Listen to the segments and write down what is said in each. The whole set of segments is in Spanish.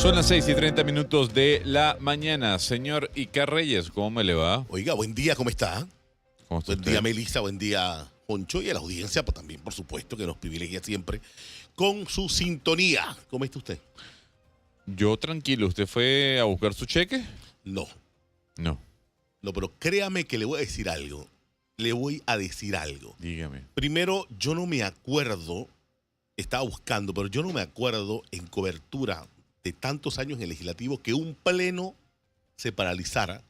Son las 6:30 de la mañana. Señor Icar Reyes, ¿cómo me le va? Oiga, buen día, ¿cómo está? ¿Cómo está Buen usted? día, Melissa, buen día, Joncho, y a la audiencia, pues también, por supuesto, que nos privilegia siempre con su sintonía. ¿Cómo está usted? Yo tranquilo. ¿Usted fue a buscar su cheque? No, No. no, pero créame que le voy a decir algo. Le voy a decir algo. Dígame. Primero, yo no me acuerdo, estaba buscando, pero yo no me acuerdo en cobertura de tantos años en el legislativo que un pleno se paralizara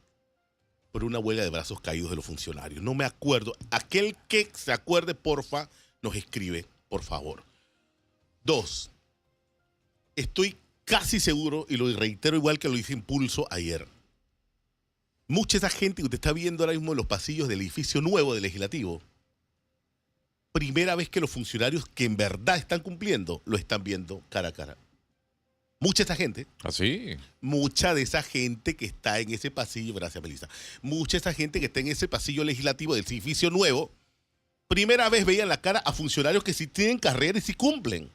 por una huelga de brazos caídos de los funcionarios. No me acuerdo. Aquel que se acuerde, porfa, nos escribe, por favor. 2. Estoy casi seguro, y lo reitero igual que lo hice en Pulso ayer. Mucha de esa gente que usted está viendo ahora mismo en los pasillos del edificio nuevo del legislativo, primera vez que los funcionarios que en verdad están cumpliendo, lo están viendo cara a cara. Mucha de esa gente, ¿Así? mucha de esa gente que está en ese pasillo, gracias Melissa, mucha de esa gente que está en ese pasillo legislativo del edificio nuevo, primera vez veían la cara a funcionarios que sí tienen carrera y sí cumplen.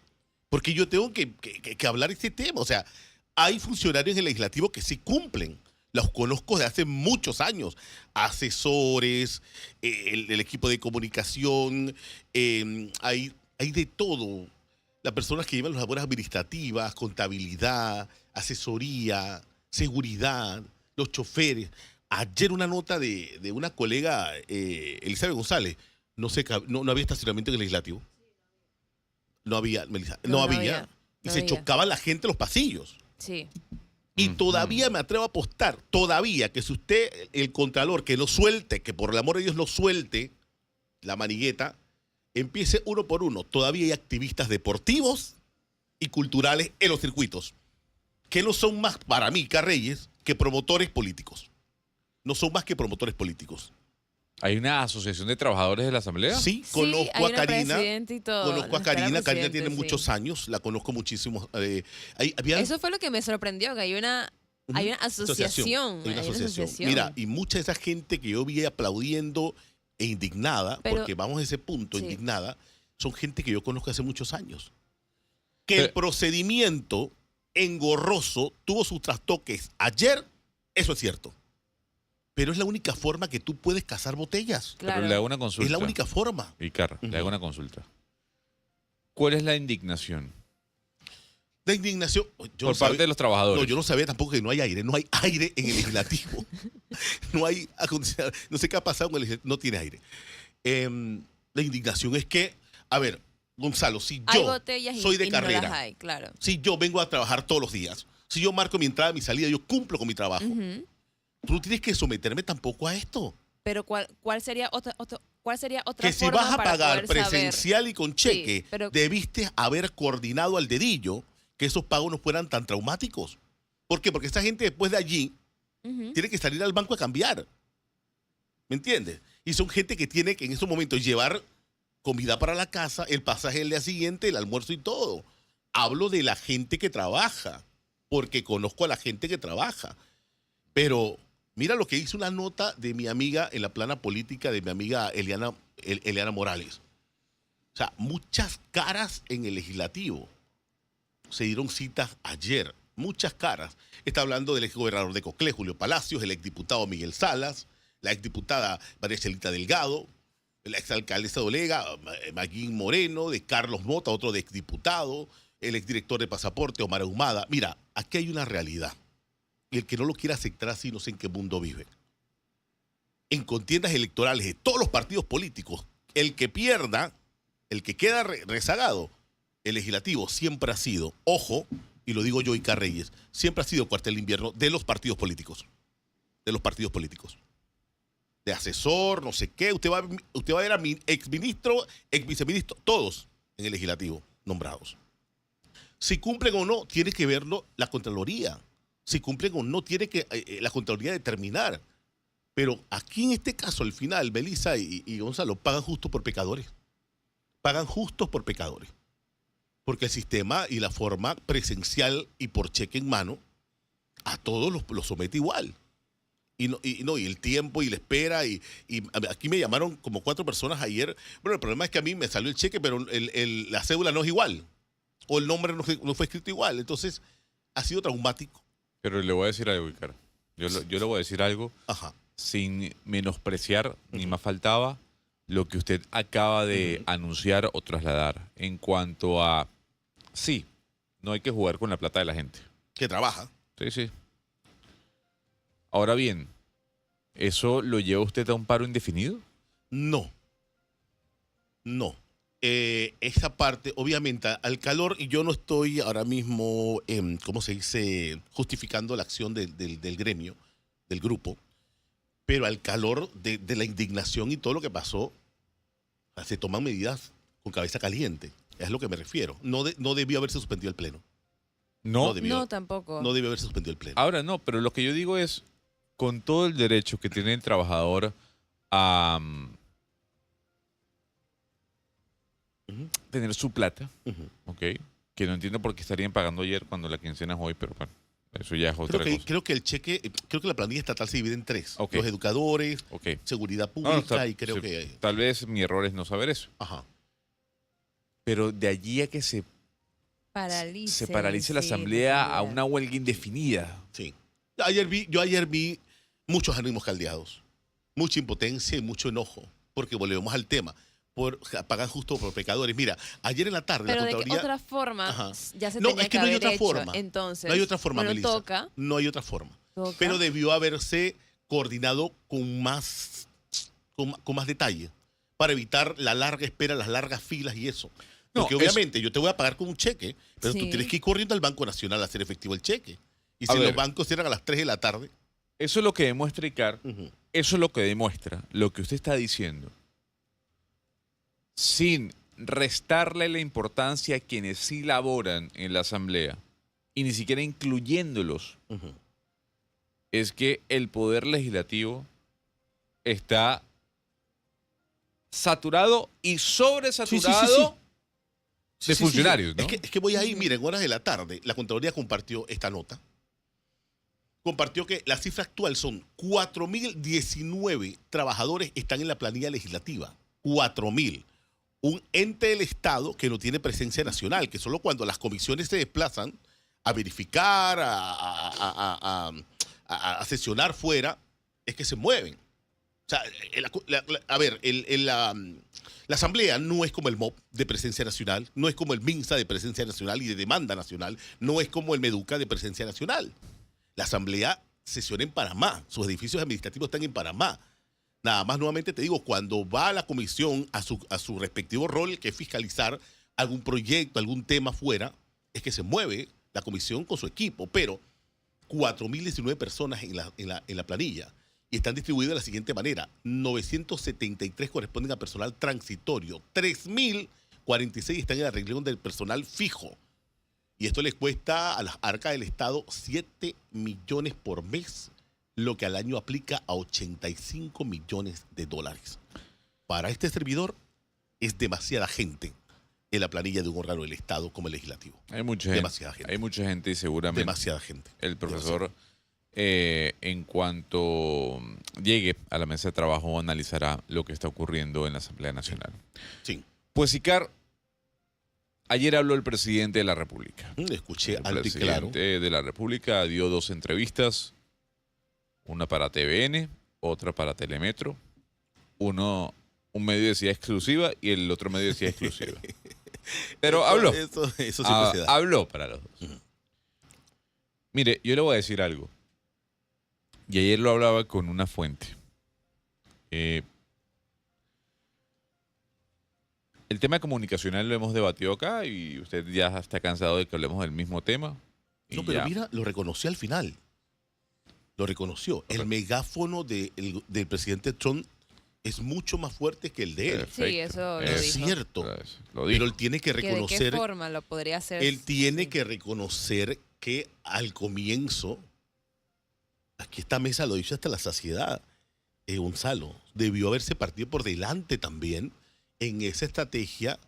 Porque yo tengo que hablar de ese tema. O sea, hay funcionarios en el legislativo que sí cumplen. Los conozco de hace muchos años. Asesores, el equipo de comunicación, hay de todo. Las personas que llevan las labores administrativas, contabilidad, asesoría, seguridad, los choferes. Ayer una nota de una colega, Elizabeth González, no había estacionamiento en el legislativo. No había, Melissa, no había. Y se chocaba la gente en los pasillos. Sí. Y todavía me atrevo a apostar, todavía, que si usted, el contralor, que no suelte, que por el amor de Dios no suelte la manigueta, empiece uno por uno. Todavía hay activistas deportivos y culturales en los circuitos, que no son más, para mí, Carreyes, que promotores políticos. No son más que promotores políticos. ¿Hay una asociación de trabajadores de la Asamblea? Sí, Sí, conozco hay a una Karina. presidenta y todo, Conozco a la Karina. señora Karina tiene presidente, muchos sí. años, la conozco muchísimo. Había Eso fue lo que me sorprendió, que hay una asociación. Hay una hay una asociación. Mira, y mucha de esa gente que yo vi aplaudiendo e indignada, Pero- porque vamos a ese punto, sí. indignada, son gente que yo conozco hace muchos años. Que Pero- el procedimiento engorroso tuvo sus trastoques ayer, eso es cierto. Pero es la única forma que tú puedes cazar botellas. Claro. Pero le hago una consulta. Es la única forma. Icar, le hago Ujú. una consulta. ¿Cuál es la indignación De indignación. Yo por no sabía- parte de los trabajadores? No, yo no sabía tampoco que no hay aire. No hay aire en el legislativo. No hay acondicionado. No sé qué ha pasado con el legislativo. No tiene aire. La indignación es que, a ver, Gonzalo, si Hay yo botellas soy de y no carrera, las hay, claro. si yo vengo a trabajar todos los días, si yo marco mi entrada, mi salida, yo cumplo con mi trabajo, Ujú. tú no tienes que someterme tampoco a esto. Pero ¿cuál sería otra Que si forma vas a para pagar poder saber? presencial y con cheque, pero- debiste haber coordinado al dedillo que esos pagos no fueran tan traumáticos. ¿Por qué? Porque esta gente después de allí Ujú. tiene que salir al banco a cambiar. ¿Me entiendes? Y son gente que tiene que en esos momentos llevar comida para la casa, el pasaje el día siguiente, el almuerzo y todo. Hablo de la gente que trabaja, porque conozco a la gente que trabaja. Pero mira lo que hizo una nota de mi amiga en la plana política, de mi amiga Eliana Morales. O sea, muchas caras en el legislativo. Se dieron citas ayer, muchas caras. Está hablando del exgobernador de Coclé, Julio Palacios, el exdiputado Miguel Salas, la exdiputada María Chelita Delgado, la exalcaldesa de Olega, Maguín Moreno, de Carlos Mota, otro de exdiputado, el exdirector de Pasaporte, Omar Ahumada. Mira, aquí hay una realidad. Y el que no lo quiera aceptar así, no sé en qué mundo vive. En contiendas electorales de todos los partidos políticos, el que pierda, el que queda rezagado, el legislativo siempre ha sido, ojo, y lo digo yo, Icar Reyes, siempre ha sido cuartel de invierno de los partidos políticos. De los partidos políticos. De asesor, no sé qué. Usted va a ver a mi exministro, exviceministro, todos en el legislativo nombrados. Si cumplen o no, tiene que verlo la Contraloría. Si cumplen o no, tiene que la Contraloría determinar. Pero aquí en este caso, al final, Melissa y Gonzalo pagan justo por pecadores. Pagan justos por pecadores. Porque el sistema y la forma presencial y por cheque en mano a todos los somete igual. Y el tiempo y la espera. Y aquí me llamaron como 4 personas ayer. Bueno, el problema es que a mí me salió el cheque, pero la cédula no es igual. O el nombre no fue escrito igual. Entonces, ha sido traumático. Pero le voy a decir algo, Icar. Yo le voy a decir algo Ajá. sin menospreciar, ni más faltaba, lo que usted acaba de anunciar o trasladar en cuanto a, sí, no hay que jugar con la plata de la gente. Que trabaja. Sí, sí. Ahora bien, ¿eso lo lleva usted a un paro indefinido? No. No. Esa parte, obviamente, al calor, y yo no estoy ahora mismo, ¿cómo se dice?, justificando la acción del gremio, del grupo, pero al calor de la indignación y todo lo que pasó, se toman medidas con cabeza caliente. Es a lo que me refiero. No debió haberse suspendido el pleno. No. No, tampoco. No debió haberse suspendido el pleno. Ahora no, pero lo que yo digo es, con todo el derecho que tiene el trabajador a tener su plata, Ujú. ¿ok? Que no entiendo por qué estarían pagando ayer cuando la quincena es hoy, pero bueno, eso ya es otra cosa. Creo que el cheque, creo que la planilla estatal se divide en tres. Ok. Los educadores, Ok. seguridad No, pública y creo sí, que... tal vez mi error es no saber eso. Ajá. Pero de allí a que se paralice la asamblea a una huelga indefinida. Sí. Yo ayer vi muchos ánimos caldeados, mucha impotencia y mucho enojo, porque volvemos al tema. Pagan justo por pecadores. Mira, ayer en la tarde Pero la de Contraloría... qué otra forma Ajá. ya se No, tenía es que no hay haber otra hecho. forma. Entonces, No hay otra forma, bueno, Melissa. toca. No hay otra forma. Pero debió haberse coordinado con más detalle para evitar la larga espera, las largas filas y eso. No, Porque obviamente yo te voy a pagar con un cheque, pero tú Sí. tienes que ir corriendo al Banco Nacional a hacer efectivo el cheque. Y A si ver. los bancos cierran a las 3 de la tarde... Eso es lo que demuestra, Icar. Ujú. Eso es lo que demuestra lo que usted está diciendo. Sin restarle la importancia a quienes sí laboran en la asamblea y ni siquiera incluyéndolos, Ujú. es que el poder legislativo está saturado y sobresaturado Sí, de sí, funcionarios, sí. ¿no? Es que voy ahí, mira, en horas de la tarde, la Contraloría compartió esta nota. Compartió que la cifra actual son 4.019 trabajadores están en la planilla legislativa. 4.000. Un ente del Estado que no tiene presencia nacional, que solo cuando las comisiones se desplazan a verificar, a sesionar fuera, es que se mueven. O sea, la Asamblea no es como el MOP de presencia nacional, no es como el MINSA de presencia nacional y de demanda nacional, no es como el MEDUCA de presencia nacional. La Asamblea sesiona en Panamá, sus edificios administrativos están en Panamá. Nada más, nuevamente te digo, cuando va a la comisión a su respectivo rol, que es fiscalizar algún proyecto, algún tema fuera, es que se mueve la comisión con su equipo, pero 4.019 personas en la planilla y están distribuidos de la siguiente manera. 973 corresponden a personal transitorio, 3.046 están en la región del personal fijo. Y esto les cuesta a las arcas del Estado 7 millones por mes, lo que al año aplica a 85 millones de dólares. Para este servidor es demasiada gente en la planilla de un órgano del Estado como el legislativo. Hay mucha gente. Demasiada gente. Hay mucha gente y seguramente Demasiada gente. el profesor, en cuanto llegue a la mesa de trabajo, analizará lo que está ocurriendo en la Asamblea Nacional. Sí. Pues, Icar, ayer habló el presidente de la República. Le escuché El alto y claro. presidente de la República dio 2 entrevistas, una para TVN, otra para Telemetro. Un medio decía exclusiva y el otro medio decía exclusiva. Pero habló. Eso siempre se da. Habló para los dos. Mire, yo le voy a decir algo. Y ayer lo hablaba con una fuente. El tema comunicacional lo hemos debatido acá y usted ya está cansado de que hablemos del mismo tema. Y No, pero ya. mira, lo reconoció al final. Lo reconoció. El megáfono del presidente Trump es mucho más fuerte que el de él. Perfecto. Sí, eso lo Es dijo. cierto. Lo dijo. Pero él tiene que ¿Que ¿De reconocer... qué forma lo podría hacer? Él tiene Sí. que reconocer que al comienzo, aquí esta mesa lo dice hasta la saciedad, Gonzalo, debió haberse partido por delante también en esa estrategia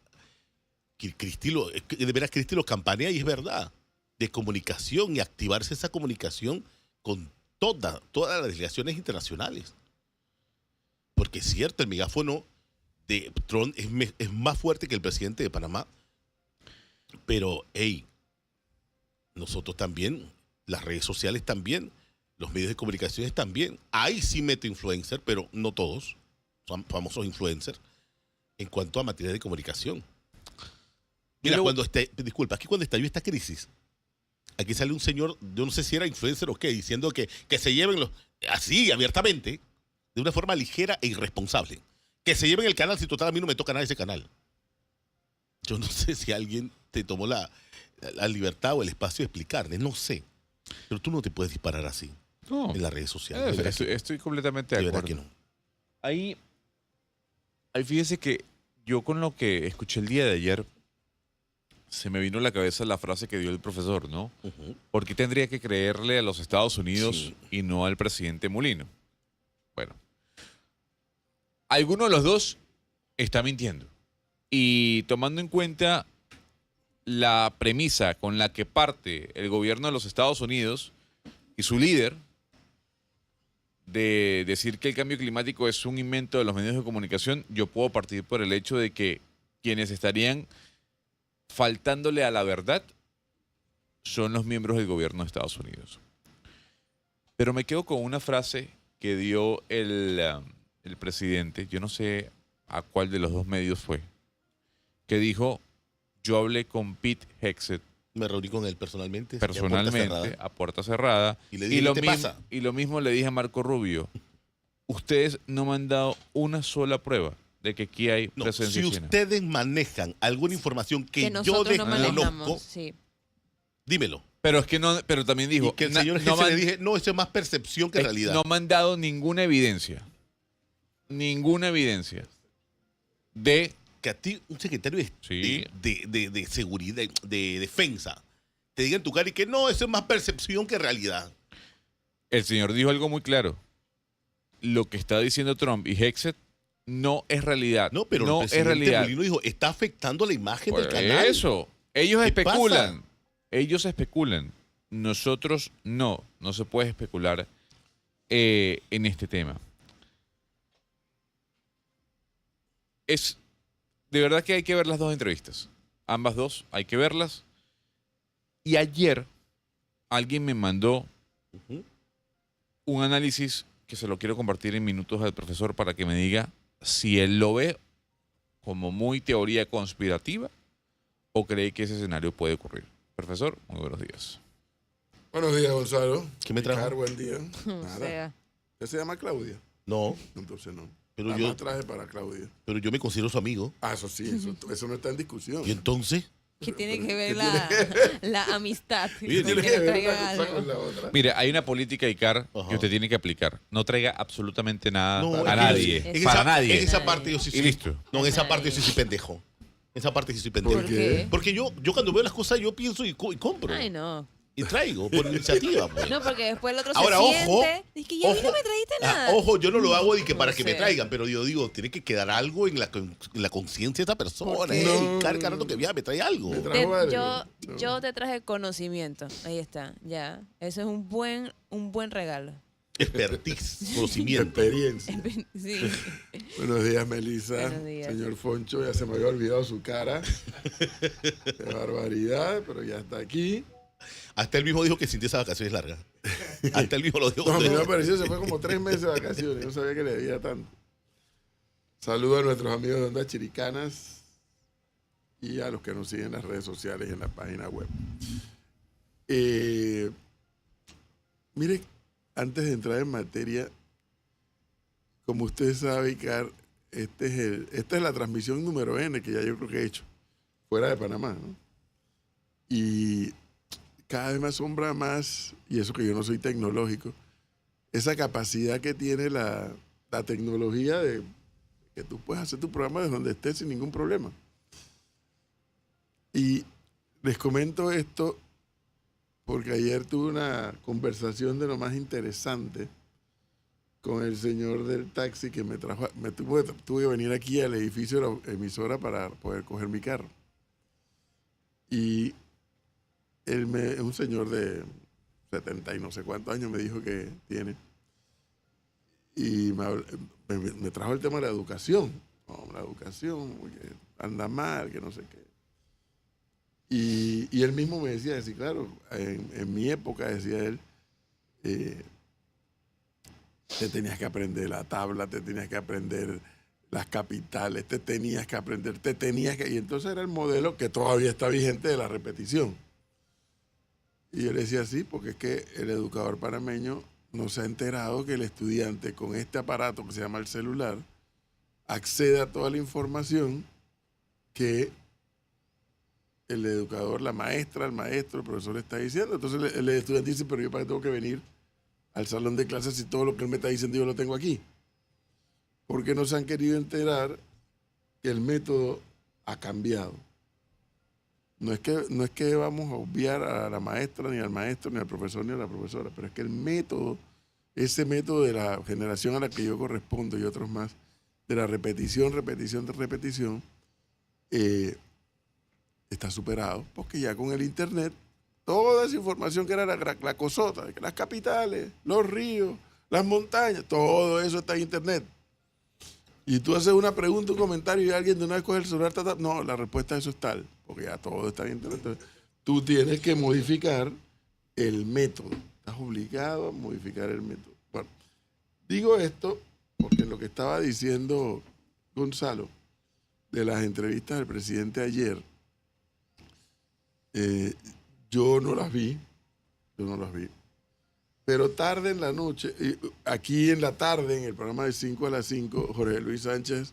que de veras Cristi lo campanea y es verdad, de comunicación y activarse esa comunicación con todas las delegaciones internacionales. Porque es cierto, el megáfono de Trump es más fuerte que el presidente de Panamá, pero, hey, Nosotros también, las redes sociales también, los medios de comunicación también. Hay sí meta-influencers, pero no todos son famosos influencers en cuanto a materia de comunicación. Mira, disculpa, aquí cuando estalló esta crisis, aquí sale un señor, yo no sé si era influencer o qué, diciendo que se lleven así, abiertamente, de una forma ligera e irresponsable. Que se lleven el canal, si total a mí no me toca nada ese canal. Yo no sé si alguien te tomó la libertad o el espacio de explicarles, no sé. Pero tú no te puedes disparar así en las redes sociales. Estoy completamente de acuerdo. Que no. Ahí fíjese que yo con lo que escuché el día de ayer, se me vino a la cabeza la frase que dio el profesor, ¿no? ¿Por qué tendría que creerle a los Estados Unidos y no al presidente Molino? Bueno, alguno de los dos está mintiendo. Y tomando en cuenta la premisa con la que parte el gobierno de los Estados Unidos y su líder de decir que el cambio climático es un invento de los medios de comunicación, yo puedo partir por el hecho de que quienes estarían faltándole a la verdad son los miembros del gobierno de Estados Unidos. Pero me quedo con una frase que dio el presidente, yo no sé a cuál de los dos medios fue, que dijo: yo hablé con Pete Hegseth. Me reuní con él personalmente. A puerta cerrada. Y le dije, ¿qué pasa? Y lo mismo le dije a Marco Rubio. Ustedes no me han dado una sola prueba de que aquí hay presencia china. Si ustedes manejan alguna información que yo desconozco, dímelo. Pero es que no, pero también dijo. Y que el señor Hegseth le dije, no, eso es más percepción que realidad. No me han dado ninguna evidencia. Ninguna evidencia de que a ti, un secretario de seguridad, de defensa, te diga en tu cara y que no, eso es más percepción que realidad. El señor dijo algo muy claro. Lo que está diciendo Trump y Hegseth no es realidad. No, pero no el presidente es realidad. Molino dijo, está afectando la imagen del canal. Eso. Ellos especulan. pasa? Ellos especulan. Nosotros no. No se puede especular en este tema. De verdad que hay que ver las dos entrevistas. Ambas dos, hay que verlas. Y ayer alguien me mandó un análisis que se lo quiero compartir en minutos al profesor para que me diga si él lo ve como muy teoría conspirativa o cree que ese escenario puede ocurrir. Profesor, muy buenos días. Buenos días, Gonzalo. ¿Qué me trajo? Buen día. Nada. ¿Usted se llama Claudia? No. Entonces no. Pero yo traje para Claudia. Pero yo me considero su amigo. Ah, eso sí, eso no está en discusión. ¿Y entonces? ¿Qué tiene que ver la amistad? Oye, tiene que ver una cosa con la otra. Mire, hay una política ICAR que usted tiene que aplicar. No traiga absolutamente nada a nadie. Para nadie. En esa parte yo sí soy. Y listo. No, en esa parte yo sí soy pendejo. En esa parte sí soy pendejo. ¿Por qué? Porque yo cuando veo las cosas yo pienso y compro. Ay, no. Y traigo por iniciativa. Pues. No, porque después el otro Ahora, se ojo, siente. Es que ya a mí no me trajiste nada. Ojo, yo no lo hago de que para No que me sé. traigan, pero yo digo, tiene que quedar algo en la conciencia de esta persona. No. Cada rato que vea me trae algo. Me trajo algo. Yo te traje conocimiento. Ahí está, ya. Eso es un buen regalo. Expertise, conocimiento. Experiencia. Sí. Buenos días, Melissa. Buenos días. Señor Foncho, ya se me había olvidado su cara. Qué barbaridad, pero ya está aquí. Hasta él mismo dijo que sintió esas vacaciones largas. Hasta él mismo lo dijo. No, a mí me pareció, se fue como 3 meses de vacaciones. No sabía que le debía tanto. Saludos a nuestros amigos de Ondas Chiricanas y a los que nos siguen en las redes sociales y en la página web. Mire, antes de entrar en materia, como usted sabe, Icar, esta es la transmisión número N que ya yo creo que he hecho, fuera de Panamá, ¿no? Y cada vez me asombra más, y eso que yo no soy tecnológico, esa capacidad que tiene la tecnología de que tú puedes hacer tu programa desde donde estés sin ningún problema. Y les comento esto porque ayer tuve una conversación de lo más interesante con el señor del taxi que me trajo, tuve que venir aquí al edificio de la emisora para poder coger mi carro. Y él es un señor de 70 y no sé cuántos años me dijo que tiene. Y me trajo el tema de la educación. No, la educación, que anda mal, que no sé qué. Y él mismo me decía, sí, claro, en mi época, decía él, te tenías que aprender la tabla, te tenías que aprender las capitales, te tenías que aprender, y entonces era el modelo que todavía está vigente de la repetición. Y yo le decía, sí, porque es que el educador panameño no se ha enterado que el estudiante con este aparato que se llama el celular accede a toda la información que el educador, la maestra, el maestro, el profesor le está diciendo. Entonces el estudiante dice, pero yo para qué tengo que venir al salón de clases si todo lo que él me está diciendo yo lo tengo aquí. Porque no se han querido enterar que el método ha cambiado. No es que vamos a obviar a la maestra, ni al maestro, ni al profesor, ni a la profesora, pero es que el método, ese método de la generación a la que yo correspondo y otros más, de la repetición, está superado, porque ya con el internet, toda esa información que era la cosota, las capitales, los ríos, las montañas, todo eso está en internet. Y tú haces una pregunta, un comentario y alguien de una vez coge el celular, no, la respuesta a eso es tal, porque ya todo está en internet. Entonces, tú tienes que modificar el método. Estás obligado a modificar el método. Bueno, digo esto porque lo que estaba diciendo Gonzalo de las entrevistas del presidente ayer, yo no las vi, pero tarde en la noche, aquí en la tarde, en el programa de 5 a las 5, Jorge Luis Sánchez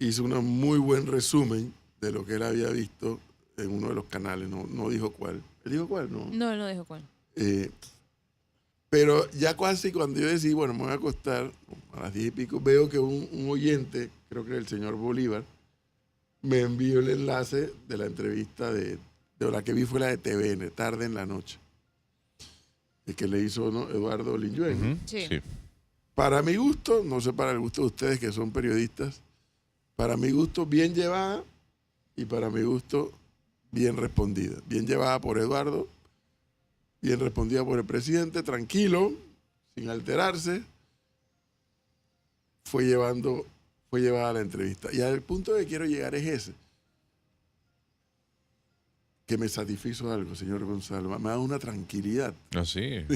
hizo un muy buen resumen de lo que él había visto en uno de los canales, no dijo cuál. ¿Él dijo cuál? No, No dijo cuál. Pero ya casi cuando yo decidí, bueno, me voy a acostar a las 10 y pico, veo que un oyente, creo que el señor Bolívar, me envió el enlace de la entrevista de la que vi fue la de TVN, tarde en la noche, el que le hizo, ¿no?, Eduardo Linjuey, ¿no? Sí. Para mi gusto, no sé para el gusto de ustedes que son periodistas, para mi gusto bien llevada y para mi gusto bien respondida. Bien llevada por Eduardo, bien respondida por el presidente, tranquilo, sin alterarse, fue llevada la entrevista. Y al punto que quiero llegar es ese, que me satisfizo algo, señor Gonzalo, me ha dado una tranquilidad. Ah, sí.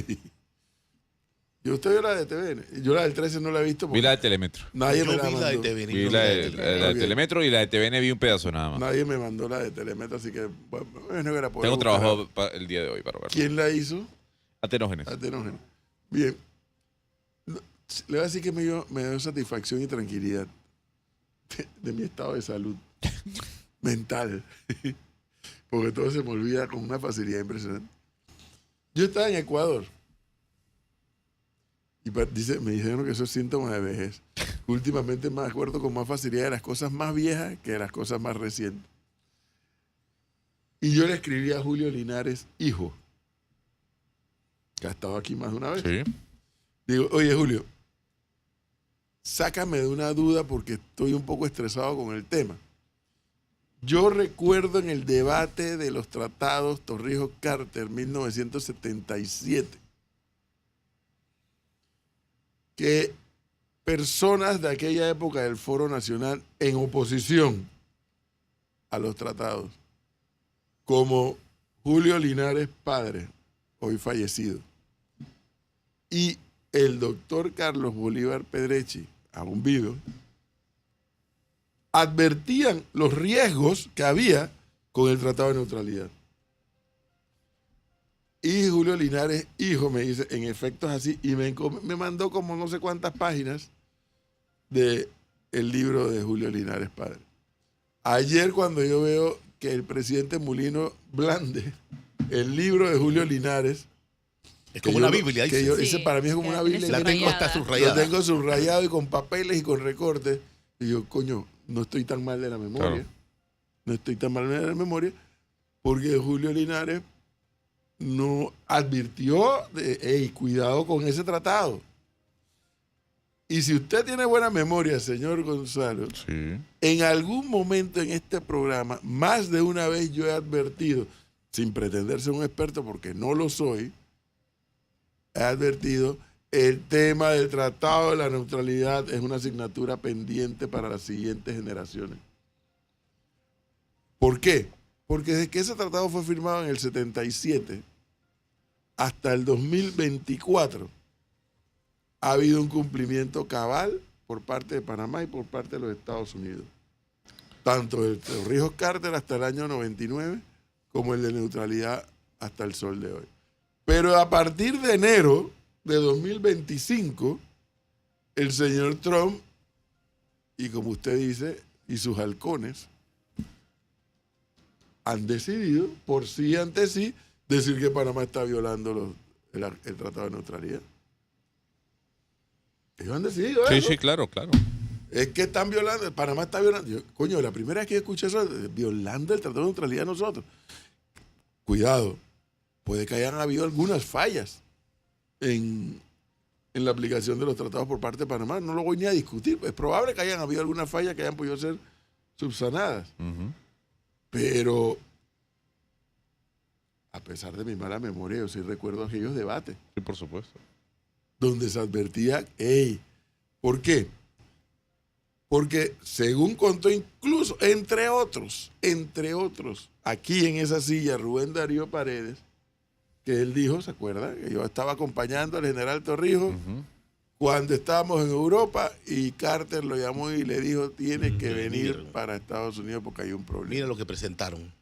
¿Y usted vio la de TVN? Yo la del 13 no la he visto Vi porque la de Teletro. nadie Yo me la vi la de mandó. TVN. Vi yo la vi de, la de Ok. Telemetro y la de TVN vi un pedazo nada más. Nadie me mandó la de Telemetro, así que bueno, era por Tengo buscar. trabajo el día de hoy para verlo. ¿Quién la hizo? Atenógenes. Atenógeno. Bien. Le voy a decir que me dio satisfacción y tranquilidad de mi estado de salud mental. Porque todo se me olvida con una facilidad impresionante. Yo estaba en Ecuador. Y me dijeron que eso es síntoma de vejez. Últimamente me acuerdo con más facilidad de las cosas más viejas que de las cosas más recientes. Y yo le escribí a Julio Linares, hijo, que ha estado aquí más de una vez. Sí. Digo, oye Julio, sácame de una duda porque estoy un poco estresado con el tema. Yo recuerdo en el debate de los tratados Torrijos-Carter, 1977, que personas de aquella época del Foro Nacional en oposición a los tratados, como Julio Linares padre, hoy fallecido, y el doctor Carlos Bolívar Pedrechi, aún vivo, advertían los riesgos que había con el Tratado de Neutralidad. Y Julio Linares, hijo, me dice, en efecto es así, y me mandó como no sé cuántas páginas de el libro de Julio Linares padre. Ayer cuando yo veo que el presidente Mulino blande el libro de Julio Linares, Es como una Biblia. que dice. yo, Sí, ese para mí es como que una tiene Biblia. La tengo hasta subrayada. Lo subrayada. tengo subrayado y con papeles y con recortes. Y yo, coño, no estoy tan mal de la memoria. Claro. No estoy tan mal de la memoria porque Julio Linares no advirtió de, hey, cuidado con ese tratado. Y si usted tiene buena memoria, señor Gonzalo, Sí. en algún momento en este programa, más de una vez yo he advertido, sin pretender ser un experto porque no lo soy, he advertido, el tema del Tratado de la Neutralidad es una asignatura pendiente para las siguientes generaciones. ¿Por qué? Porque desde que ese tratado fue firmado en el 77 hasta el 2024 ha habido un cumplimiento cabal por parte de Panamá y por parte de los Estados Unidos. Tanto el de Torrijos Carter hasta el año 99 como el de neutralidad hasta el sol de hoy. Pero a partir de enero de 2025, el señor Trump, y como usted dice, y sus halcones, han decidido, por sí ante sí, decir que Panamá está violando el Tratado de Neutralidad. Ellos han decidido eso. Sí, sí, claro. Es que están violando, Panamá está violando. Coño, la primera vez que escuché eso, violando el Tratado de Neutralidad nosotros. Cuidado, puede que hayan habido algunas fallas en la aplicación de los tratados por parte de Panamá. No lo voy ni a discutir. Es probable que hayan habido algunas fallas que hayan podido ser subsanadas. Ujú. Pero, a pesar de mi mala memoria, yo sí recuerdo aquellos debates Sí, por supuesto. donde se advertía, hey, ¿por qué? Porque según contó incluso, entre otros, aquí en esa silla, Rubén Darío Paredes, que él dijo, ¿se acuerda? Que yo estaba acompañando al general Torrijos Ujú. cuando estábamos en Europa y Carter lo llamó y le dijo, tienes que venir Venir. para Estados Unidos porque hay un problema. Mira lo que presentaron.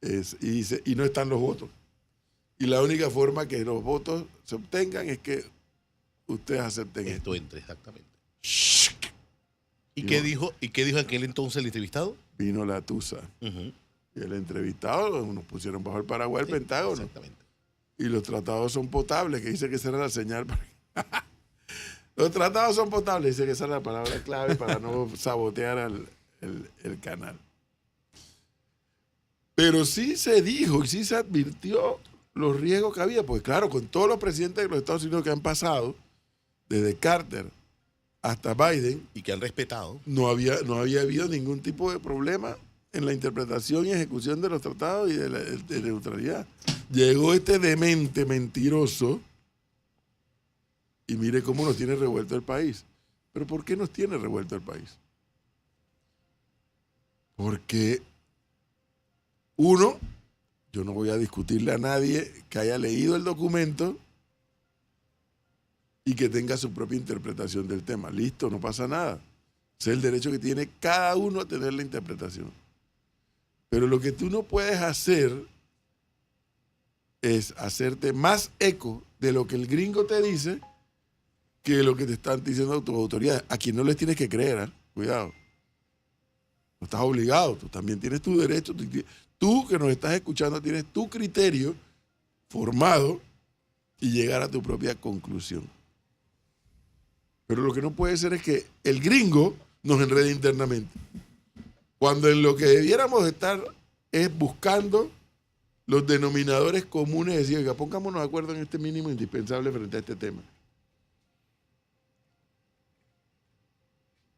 Y dice, y no están los votos. Y la única forma que los votos se obtengan es que ustedes acepten esto. Esto entre, exactamente. Shh. ¿Y Y qué no. dijo? ¿Y qué dijo aquel entonces el entrevistado? Vino la tusa. Ujú. Y el entrevistado nos pusieron bajo el paraguas del Sí, Pentágono. Exactamente. Y los tratados son potables, que dice que esa era la señal. Los tratados son potables, dice que esa era la palabra clave para no sabotear el canal. Pero sí se dijo y sí se advirtió los riesgos que había. Pues claro, con todos los presidentes de los Estados Unidos que han pasado, desde Carter hasta Biden, Y que han respetado. no había habido ningún tipo de problema en la interpretación y ejecución de los tratados y de neutralidad. Llegó este demente mentiroso y mire cómo nos tiene revuelto el país. ¿Pero por qué nos tiene revuelto el país? Porque, uno, yo no voy a discutirle a nadie que haya leído el documento y que tenga su propia interpretación del tema. Listo, no pasa nada. Ese es el derecho que tiene cada uno a tener la interpretación. Pero lo que tú no puedes hacer es hacerte más eco de lo que el gringo te dice que lo que te están diciendo tus autoridades. A quien no les tienes que creer, ¿eh? Cuidado. No estás obligado, tú también tienes tu derecho. Tú que nos estás escuchando tienes tu criterio formado y llegar a tu propia conclusión. Pero lo que no puede ser es que el gringo nos enrede internamente. Cuando en lo que debiéramos estar es buscando los denominadores comunes, decir, oiga, pongámonos de acuerdo en este mínimo indispensable frente a este tema.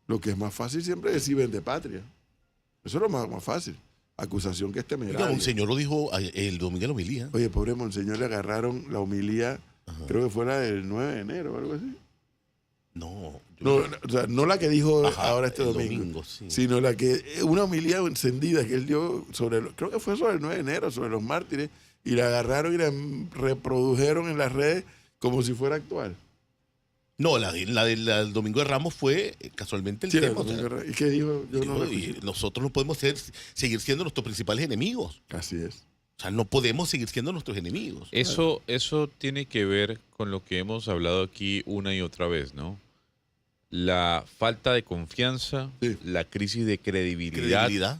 Lo que es más fácil siempre es decir vende patria. Eso es lo más fácil. Acusación que es Oiga, temeraria. un señor lo dijo el domingo en la homilía. Oye, pobre monseñor, le agarraron la homilía, Ajá. creo que fue la del 9 de enero o algo así. No. No, o sea, no la que dijo Ajá, ahora este el domingo, sí. sino la que, una homilía encendida que él dio sobre, creo que fue sobre el 9 de enero, sobre los mártires, y la agarraron y la reprodujeron en las redes como si fuera actual. No, la del domingo de Ramos fue casualmente el Sí, tema. O sea, ¿y qué dijo? Yo no lo y escuché. nosotros no podemos seguir siendo nuestros principales enemigos. Así es. O sea, no podemos seguir siendo nuestros enemigos. Eso tiene que ver con lo que hemos hablado aquí una y otra vez, ¿no? La falta de confianza, Sí. la crisis de credibilidad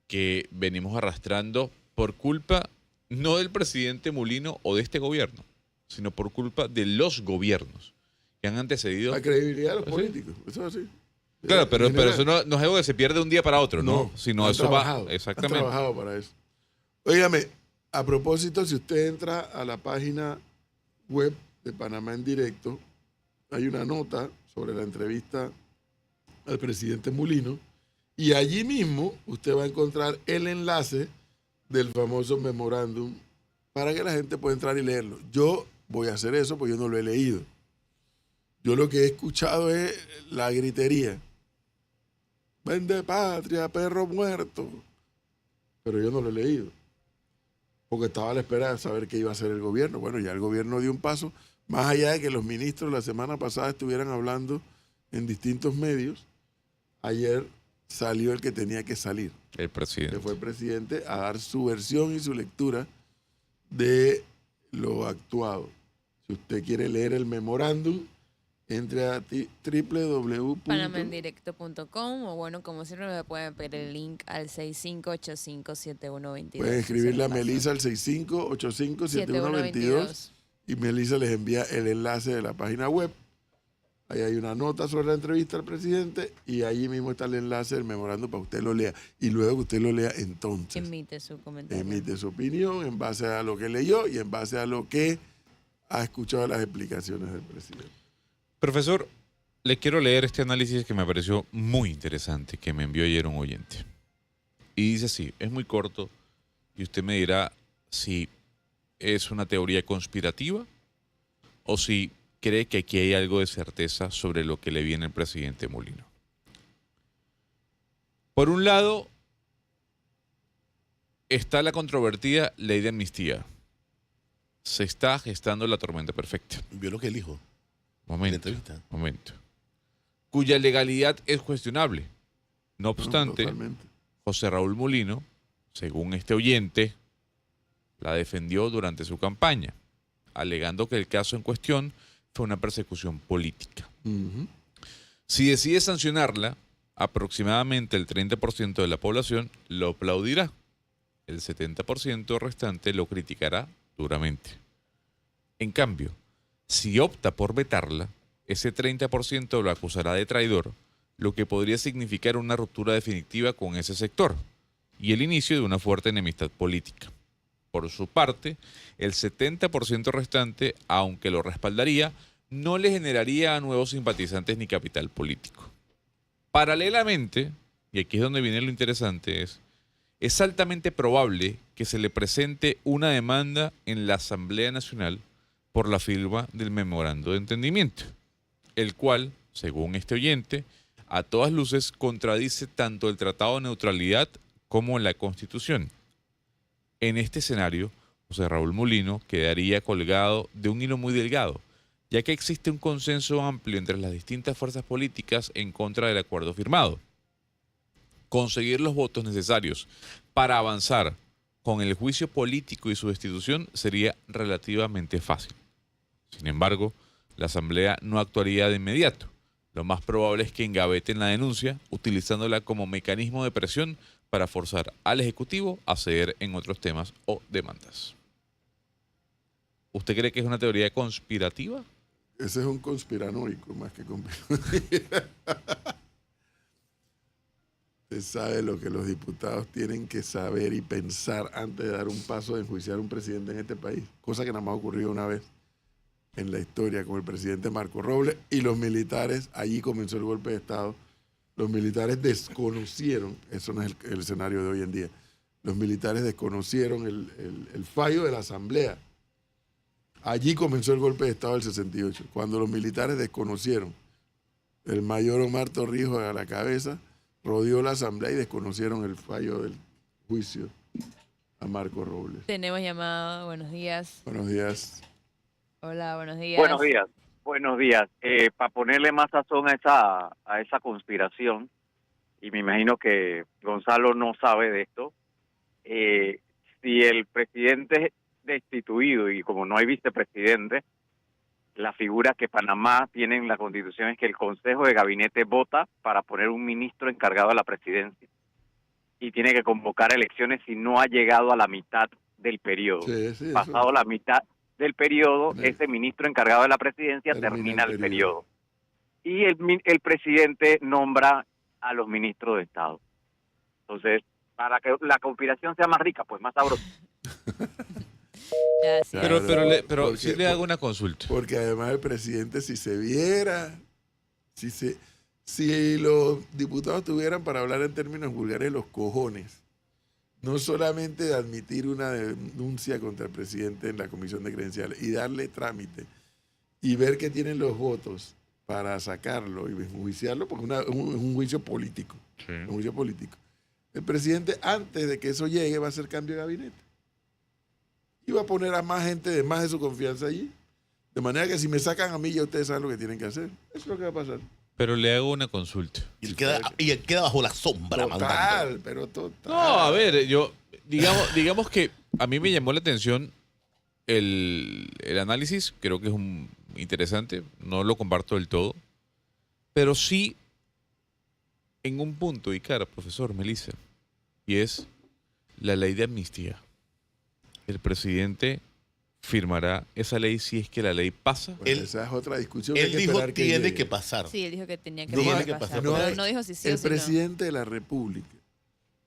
que venimos arrastrando por culpa no del presidente Mulino o de este gobierno, sino por culpa de los gobiernos que han antecedido. La credibilidad de los ¿Sí? políticos, eso es así. Claro, pero General. eso no es algo que se pierde de un día para otro, ¿no? Sino han eso trabajado, va. han Exactamente. trabajado para eso. Óigame, a propósito, si usted entra a la página web de Panamá en Directo, hay una nota sobre la entrevista al presidente Mulino y allí mismo usted va a encontrar el enlace del famoso memorándum para que la gente pueda entrar y leerlo. Yo voy a hacer eso porque yo no lo he leído. Yo lo que he escuchado es la gritería. Vende patria, perro muerto. pero yo no lo he leído. Porque estaba a la espera de saber qué iba a hacer el gobierno. Bueno, ya el gobierno dio un paso. Más allá de que los ministros la semana pasada estuvieran hablando en distintos medios, ayer salió el que tenía que salir, El que presidente. fue el presidente, a dar su versión y su lectura de lo actuado. Si usted quiere leer el memorándum, entre a www. Panamandirecto.com o bueno, como siempre me pueden pedir el link al 65857122. Pueden escribirle a Melissa al 65857122 y Melissa les envía el enlace de la página web. Ahí hay una nota sobre la entrevista al presidente y allí mismo está el enlace del memorándum para que usted lo lea. Y luego que usted lo lea, entonces Emite su comentario. emite su opinión en base a lo que leyó y en base a lo que ha escuchado las explicaciones del presidente. Profesor, le quiero leer este análisis que me pareció muy interesante, que me envió ayer un oyente. Y dice así, es muy corto y usted me dirá si es una teoría conspirativa o si cree que aquí hay algo de certeza sobre lo que le viene al presidente Molino. Por un lado, está la controvertida ley de amnistía. Se está gestando la tormenta perfecta. Vio lo que él dijo. Momento, entrevista. momento. Cuya legalidad es cuestionable. No ¿No? obstante, Totalmente. José Raúl Molino, según este oyente, la defendió durante su campaña, alegando que el caso en cuestión fue una persecución política. Ujú. Si decide sancionarla, aproximadamente el 30% de la población lo aplaudirá. El 70% restante lo criticará duramente. En cambio, si opta por vetarla, ese 30% lo acusará de traidor, lo que podría significar una ruptura definitiva con ese sector y el inicio de una fuerte enemistad política. Por su parte, el 70% restante, aunque lo respaldaría, no le generaría a nuevos simpatizantes ni capital político. Paralelamente, y aquí es donde viene lo interesante, es altamente probable que se le presente una demanda en la Asamblea Nacional por la firma del memorando de entendimiento, el cual, según este oyente, a todas luces contradice tanto el Tratado de Neutralidad como la Constitución. En este escenario, José Raúl Molino quedaría colgado de un hilo muy delgado, ya que existe un consenso amplio entre las distintas fuerzas políticas en contra del acuerdo firmado. Conseguir los votos necesarios para avanzar con el juicio político y su destitución sería relativamente fácil. Sin embargo, la Asamblea no actuaría de inmediato. Lo más probable es que engaveten la denuncia, utilizándola como mecanismo de presión para forzar al Ejecutivo a ceder en otros temas o demandas. ¿Usted cree que es una teoría conspirativa? Ese es un conspiranoico más que conspiranoico. Usted sabe lo que los diputados tienen que saber y pensar antes de dar un paso de enjuiciar a un presidente en este país. Cosa que nada más ocurrió una vez en la historia con el presidente Marco Robles y los militares. Allí comenzó el golpe de Estado. Los militares desconocieron, eso no es el escenario de hoy en día, los militares desconocieron el fallo de la Asamblea. Allí comenzó el golpe de Estado del 68, cuando los militares desconocieron. El mayor Omar Torrijos a la cabeza rodeó la Asamblea y desconocieron el fallo del juicio a Marco Robles. Tenemos llamada. Buenos días. Buenos días. Hola, buenos días. Buenos días, buenos días. Para ponerle más sazón a esa conspiración, y me imagino que Gonzalo no sabe de esto, si el presidente es destituido y como no hay vicepresidente, la figura que Panamá tiene en la Constitución es que el Consejo de Gabinete vota para poner un ministro encargado de la presidencia y tiene que convocar elecciones si no ha llegado a la mitad del periodo. Sí, sí, Pasado la mitad del periodo, Sí. ese ministro encargado de la presidencia termina el periodo. Y el presidente nombra a los ministros de Estado. Entonces, para que la conspiración sea más rica, pues más sabrosa. Gracias. Pero Porque- sí le hago una consulta. Porque además el presidente, si se viera, si los diputados tuvieran, para hablar en términos vulgares, los cojones, no solamente de admitir una denuncia contra el presidente en la comisión de credenciales y darle trámite y ver que tienen los votos para sacarlo y enjuiciarlo, porque es un juicio político, un juicio político. el presidente, antes de que eso llegue, va a hacer cambio de gabinete. Y va a poner a más gente de más de su confianza allí. De manera que si me sacan a mí, ya ustedes saben lo que tienen que hacer. Eso es lo que va a pasar. Pero le hago una consulta. Y él queda bajo la sombra mandando. Total, pero total. No, a ver, digamos que a mí me llamó la atención el análisis, creo que es interesante, no lo comparto del todo, pero sí en un punto, y cara, profesor Melissa, y es la ley de amnistía. El presidente firmará esa ley si es que la ley pasa. Bueno, esa es otra discusión. que hay Él que dijo esperar que tiene llegue. que pasar. Sí, él dijo que tenía que No tiene pasar, que pasar. pero hay- no dijo si sí el o si no. presidente de la República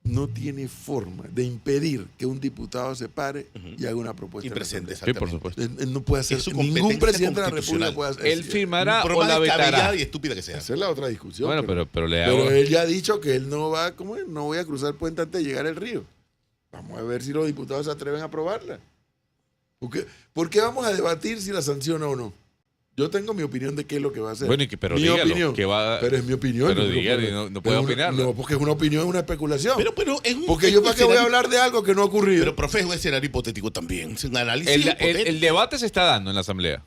no tiene forma de impedir que un diputado se pare y haga una propuesta. Y en la presente, Asamblea. Sí, por exactamente. supuesto. Él no puede hacer, Es su ningún competencia presidente de la República constitucional. puede hacer Él eso. firmará Por o más la vetará. descabellada y estúpida que sea. Esa es la otra discusión. Bueno, pero le hago... Pero él ya ha dicho que él no va, ¿cómo es? No voy a cruzar el puente antes de llegar al río. Vamos a ver si los diputados se atreven a aprobarla. ¿Por qué vamos a debatir si la sanciona o no? Yo tengo mi opinión de qué es lo que va a hacer. Bueno, pero Mi dígalo, opinión. que va... Pero es mi opinión. Pero yo dígalo, creo que- no puede es una- opinarla. No, porque es una opinión, es una especulación. Pero es un, porque es yo un para qué voy a escenario- hablar de algo que no ha ocurrido. Pero, profe, es un escenario hipotético también. Es un análisis El hipotético. debate se está dando en la Asamblea.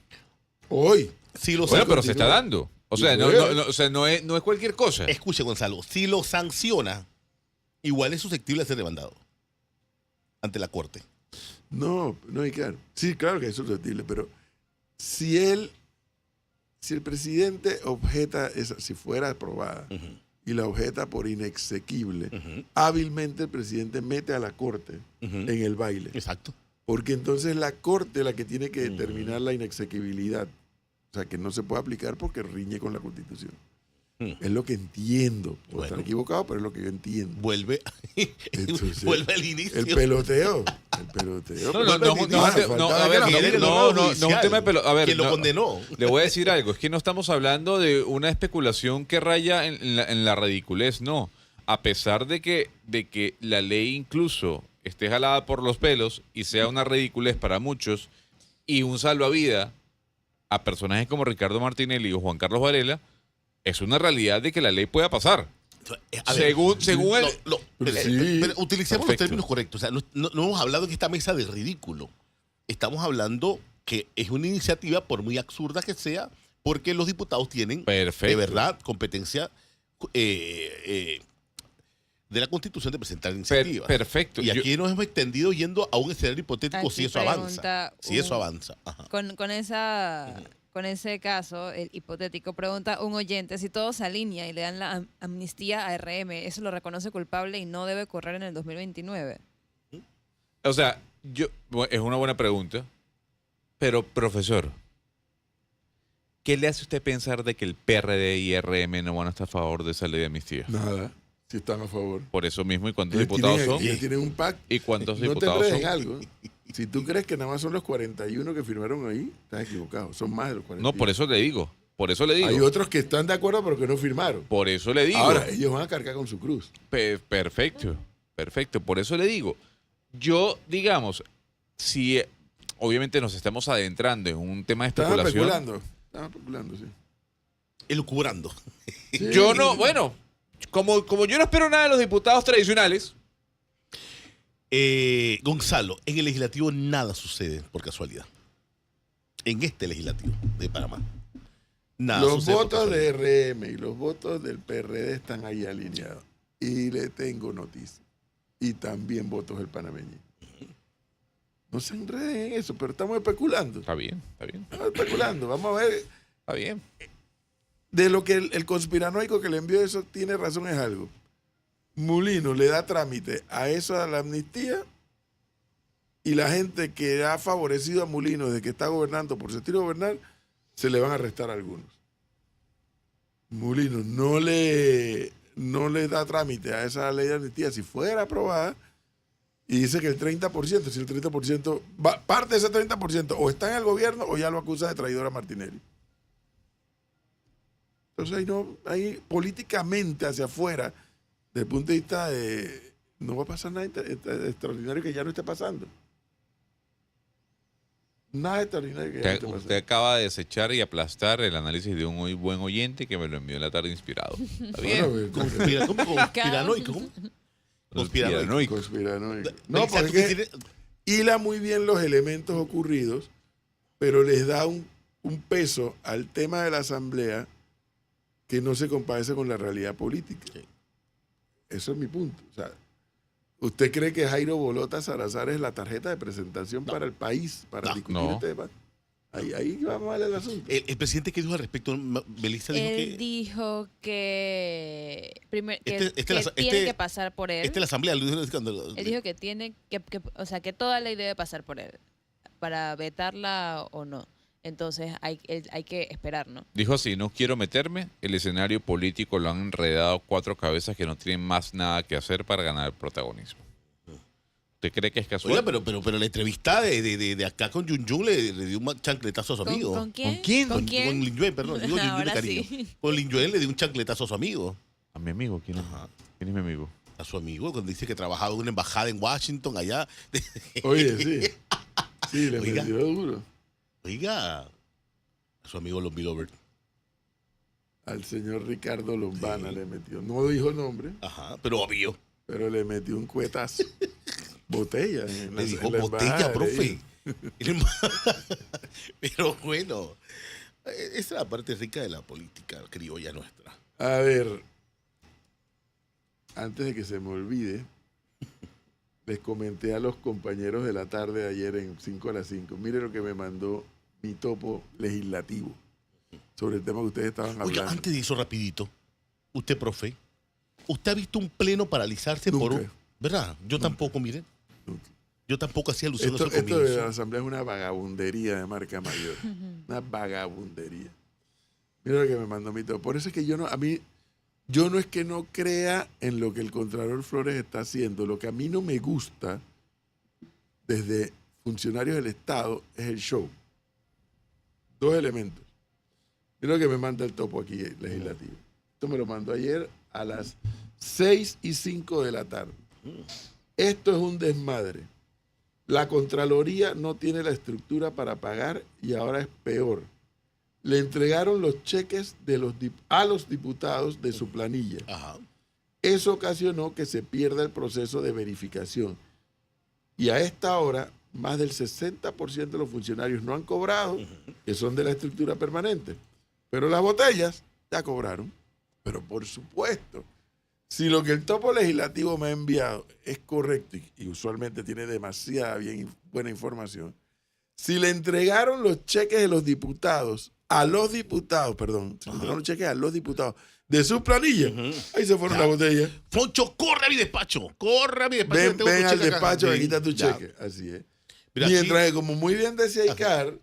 Hoy. Si lo Bueno, san- pero se está dando. O sea, Y no, luego- o sea, no es cualquier cosa. Escuche, Gonzalo, si lo sanciona, igual es susceptible de ser demandado ante la Corte. No, hay claro. Sí, claro que es susceptible, pero si el presidente objeta esa, si fuera aprobada Ujú, y la objeta por inexequible, ujú, hábilmente el presidente mete a la Corte ujú. en el baile. Exacto. Porque entonces la Corte es la que tiene que determinar la inexequibilidad. O sea, que no se puede aplicar porque riñe con la Constitución. Es lo que entiendo. Puedo estar Bueno. equivocado, pero es lo que yo entiendo. Vuelve, Entonces, vuelve al inicio. El peloteo. No, es un tema de pelo. A ver, que lo no, condenó. le voy a decir algo. Es que no estamos hablando de una especulación que raya en la ridiculez, no. A pesar de que la ley incluso esté jalada por los pelos y sea una ridiculez para muchos y un salvavidas a personajes como Ricardo Martinelli o Juan Carlos Varela, es una realidad de que la ley pueda pasar. A ver, Según el... Pero sí. pero utilicemos Perfecto. los términos correctos. O sea, no hemos hablado en esta mesa de ridículo. Estamos hablando que es una iniciativa, por muy absurda que sea, porque los diputados tienen Perfecto. de verdad competencia de la Constitución de presentar iniciativas. Perfecto. Y aquí nos hemos extendido yendo a un escenario hipotético Aquí si eso avanza. pregunta Si eso un- avanza. Ajá. Con ese caso, el hipotético, pregunta un oyente, si todo se alinea y le dan la amnistía a RM, ¿eso lo reconoce culpable y no debe correr en el 2029? O sea, es una buena pregunta, pero profesor, ¿qué le hace usted pensar de que el PRD y RM no van a estar a favor de esa ley de amnistía? Nada, si están a favor. Por eso mismo, ¿y cuántos Ellos diputados tienen, son? ellos tienen un pacto. ¿Y cuántos No te diputados enredes en son? algo. Si tú crees que nada más son los 41 que firmaron ahí, estás equivocado. Son más de los 41. No, por eso le digo. Por eso le Hay digo. otros que están de acuerdo pero que no firmaron. Por eso le digo. Ahora, ellos van a cargar con su cruz. Perfecto. Perfecto. Por eso le digo. Yo, digamos, si obviamente nos estamos adentrando en un tema de Estaban especulación. especulando, sí. Elucubrando. Sí. Yo no, bueno, como yo no espero nada de los diputados tradicionales. Gonzalo, en el legislativo nada sucede por casualidad. En este legislativo de Panamá. Nada Los sucede por votos casualidad. de RM y los votos del PRD están ahí alineados. Y le tengo noticias. Y también votos del panameño. No se enreden en eso, pero estamos especulando. Está bien, está bien, Estamos especulando. Vamos a ver. está bien. De lo que el conspiranoico que le envió eso tiene razón es algo. Mulino le da trámite a eso, a la amnistía, y la gente que ha favorecido a Mulino desde que está gobernando por sentir gobernar, se le van a arrestar algunos. Mulino no le da trámite a esa ley de amnistía si fuera aprobada, y dice que el 30%, si el 30%, parte de ese 30%, o está en el gobierno o ya lo acusa de traidor a Martinelli. Entonces ahí políticamente hacia afuera, desde el punto de vista de no va a pasar nada extraordinario que ya no esté pasando. Nada extraordinario que ya no esté Usted pasando. acaba de desechar y aplastar el análisis de un muy buen oyente que me lo envió en la tarde inspirado. Está bien. Bueno, Conspiranoico. Conspiranoico. Conspiranoico. No, Exacto, porque que tiene- hila muy bien los elementos ocurridos, pero les da un peso al tema de la asamblea que no se compadece con la realidad política. Sí. Eso es mi punto. O sea, ¿usted cree que Jairo Bolota Salazar es la tarjeta de presentación para el país, para No. discutir No. este debate? Ahí va mal el asunto. El presidente, ¿qué dijo al respecto? Melissa dijo Él que dijo que, Este- que la- tiene este- que pasar por él. esta es la asamblea. Lo dijo cuando- Él dijo que tiene o sea, que toda ley debe pasar por él para vetarla o no. Entonces hay que esperar, ¿no? Dijo así, no quiero meterme, el escenario político lo han enredado 4 cabezas que no tienen más nada que hacer para ganar el protagonismo. ¿Usted cree que es casual? Oiga, pero la entrevista de acá con Yun Yun le dio un chancletazo a su amigo. ¿Con quién? ¿Con quién? ¿Con quién? Con Lin Yuen, perdón. Digo Yun Yun de Ahora cariño. sí. Con Lin Yuen le dio un chancletazo a su amigo. A mi amigo, ¿quién es? Ajá. ¿Quién es mi amigo? A su amigo, cuando dice que trabajaba en una embajada en Washington, allá. Oye, sí. Sí, le Oiga. metió duro. Oiga, a su amigo Lombi Lovert. Al señor Ricardo Lombana le metió. No dijo nombre, Ajá, pero obvio. pero le metió un cuetazo. Botella. Le dijo botella, profe. Pero bueno, esa es la parte rica de la política criolla nuestra. A ver, antes de que se me olvide, les comenté a los compañeros de la tarde de ayer en 5 a las 5. Mire lo que me mandó mi topo legislativo sobre el tema que ustedes estaban hablando. Oiga, antes de eso, rapidito, usted, profe, ¿usted ha visto un pleno paralizarse por Nunca. un... ¿Verdad? Yo tampoco, miren. Nunca. Yo tampoco hacía alusión a Esto eso al de la comienzo. asamblea es una vagabundería de marca mayor. Una vagabundería. Mira lo que me mandó mi topo. Por eso es que yo no es que no crea en lo que el Contralor Flores está haciendo. Lo que a mí no me gusta desde funcionarios del Estado es el show. 2 elementos. Mira lo que me manda el topo aquí, legislativo. Esto me lo mandó ayer a las 6:05 de la tarde. Esto es un desmadre. La Contraloría no tiene la estructura para pagar y ahora es peor. Le entregaron los cheques a los diputados de su planilla. Ajá. Eso ocasionó que se pierda el proceso de verificación. Y a esta hora, más del 60% de los funcionarios no han cobrado, que son de la estructura permanente. Pero las botellas ya cobraron. Pero por supuesto, si lo que el topo legislativo me ha enviado es correcto y usualmente tiene demasiada buena información, si le entregaron los cheques de los diputados a los diputados de su planilla, ahí se fueron las botellas. Foncho, corre a mi despacho. Corre a mi despacho. Ven, tengo tu ven al cheque acá. despacho, me Sí, quita tu ya. cheque. Así es. Mira, Mientras que, como muy bien decía Icar,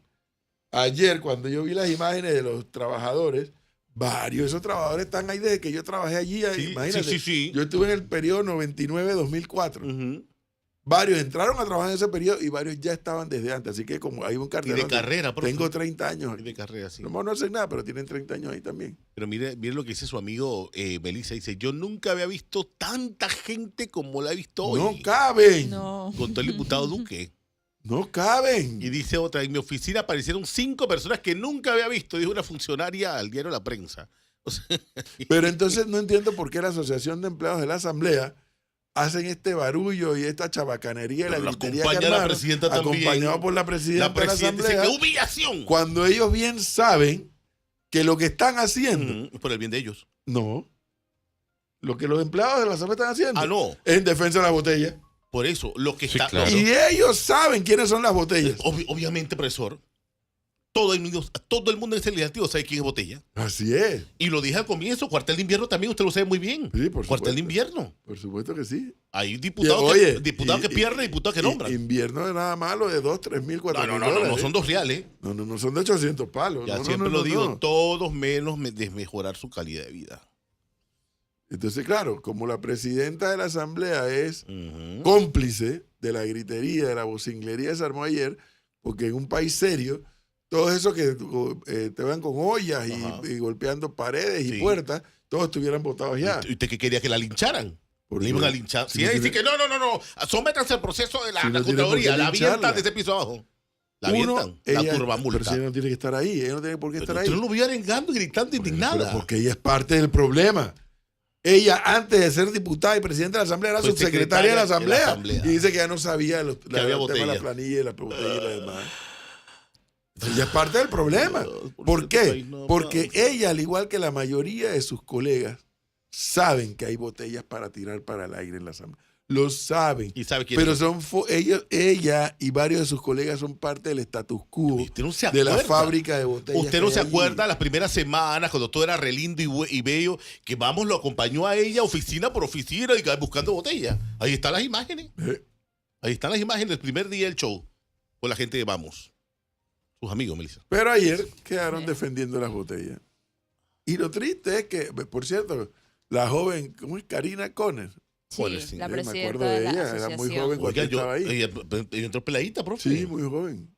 ayer cuando yo vi las imágenes de los trabajadores, varios de esos trabajadores están ahí desde que yo trabajé allí. Sí, Imagínate, sí. yo estuve en el periodo 99-2004. Ujú. Varios entraron a trabajar en ese periodo y varios ya estaban desde antes. Así que como hay un Y cartel. de carrera, profe. Tengo 30 años. Y de carrera, sí. No hacen nada, pero tienen 30 años ahí también. Pero mire lo que dice su amigo Melissa. Dice, yo nunca había visto tanta gente como la he visto hoy. No caben. No. Contó el diputado Duque. No caben. Y dice otra, en mi oficina aparecieron 5 personas que nunca había visto, dijo una funcionaria al diario La Prensa. O sea, Pero entonces no entiendo por qué la Asociación de Empleados de la Asamblea hacen este barullo y esta chabacanería y la pero lo gritería acompaña que la armaron, presidenta también. acompañado por la presidenta La de la presidenta dice, Asamblea, ¡qué humillación! cuando ellos bien saben que lo que están haciendo, Ujú, por el bien de ellos. no, lo que los empleados de la Asamblea están haciendo Ah, no. es en defensa de las botellas. Por eso, lo que Sí, está... claro. Y ellos saben quiénes son las botellas. Obviamente, profesor, todo el mundo en ese legislativo sabe quién es Botella. Así es. Y lo dije al comienzo, cuartel de invierno también, usted lo sabe muy bien. Sí, por Cuartel supuesto. de invierno. Por supuesto que sí. Hay diputados, Oye, que pierden y diputados que nombran. Invierno de nada malo de 2, 3 mil, 4 No, mil no, no, no, dólares. no son 2 reales. No son de 800 palos. Ya No, siempre no, lo digo, no. todos menos desmejorar su calidad de vida. Entonces, claro, como la presidenta de la Asamblea es Ujú. cómplice de la gritería, de la vocinglería que se armó ayer, porque en un país serio, todos esos que te van con ollas Ajá. y golpeando paredes Sí. y puertas, todos estuvieran votados ya. ¿Y usted qué quería? ¿Que la lincharan? Por Le iban eso- a linchar. si Si no ella dice tiene- que no, sométanse al proceso de la Si no tiene por Contraloría, qué la lincharla. avientan de ese piso abajo. La Uno, avientan, la ella, turbamulta. pero si ella no tiene que estar ahí, ella no tiene por qué estar ahí. Usted no lo vio arengando y gritando Pero indignada. porque ella es parte del problema. Ella, antes de ser diputada y presidenta de la Asamblea, era Fue subsecretaria de la secretaria Asamblea. de la Asamblea. Y dice que ya no sabía los, Que había el tema de la botella. planilla y la botella y lo demás. Entonces, ya es parte del problema. ¿Por este qué? país no Porque avanza. ella, al igual que la mayoría de sus colegas, saben que hay botellas para tirar para el aire en la Asamblea. Lo saben. ¿Y sabe quién Pero es? ella y varios de sus colegas son parte del status quo Usted no se de la acuerda. fábrica de botellas. Usted que no hay se allí. acuerda las primeras semanas cuando todo era re lindo y bello, que Vamos lo acompañó a ella oficina por oficina y buscando botellas. Ahí están las imágenes. Ahí están las imágenes del primer día del show con la gente de Vamos. Sus amigos, Melissa. Pero ayer quedaron defendiendo las botellas. Y lo triste es que, por cierto, la joven, ¿cómo es? Karina Conner. Sí, ¿Cuál es? la Sí, me presidenta acuerdo de de la ella, asociación. era muy joven cuando Oiga, estaba ahí. ella entró peladita, profe. Sí, muy joven.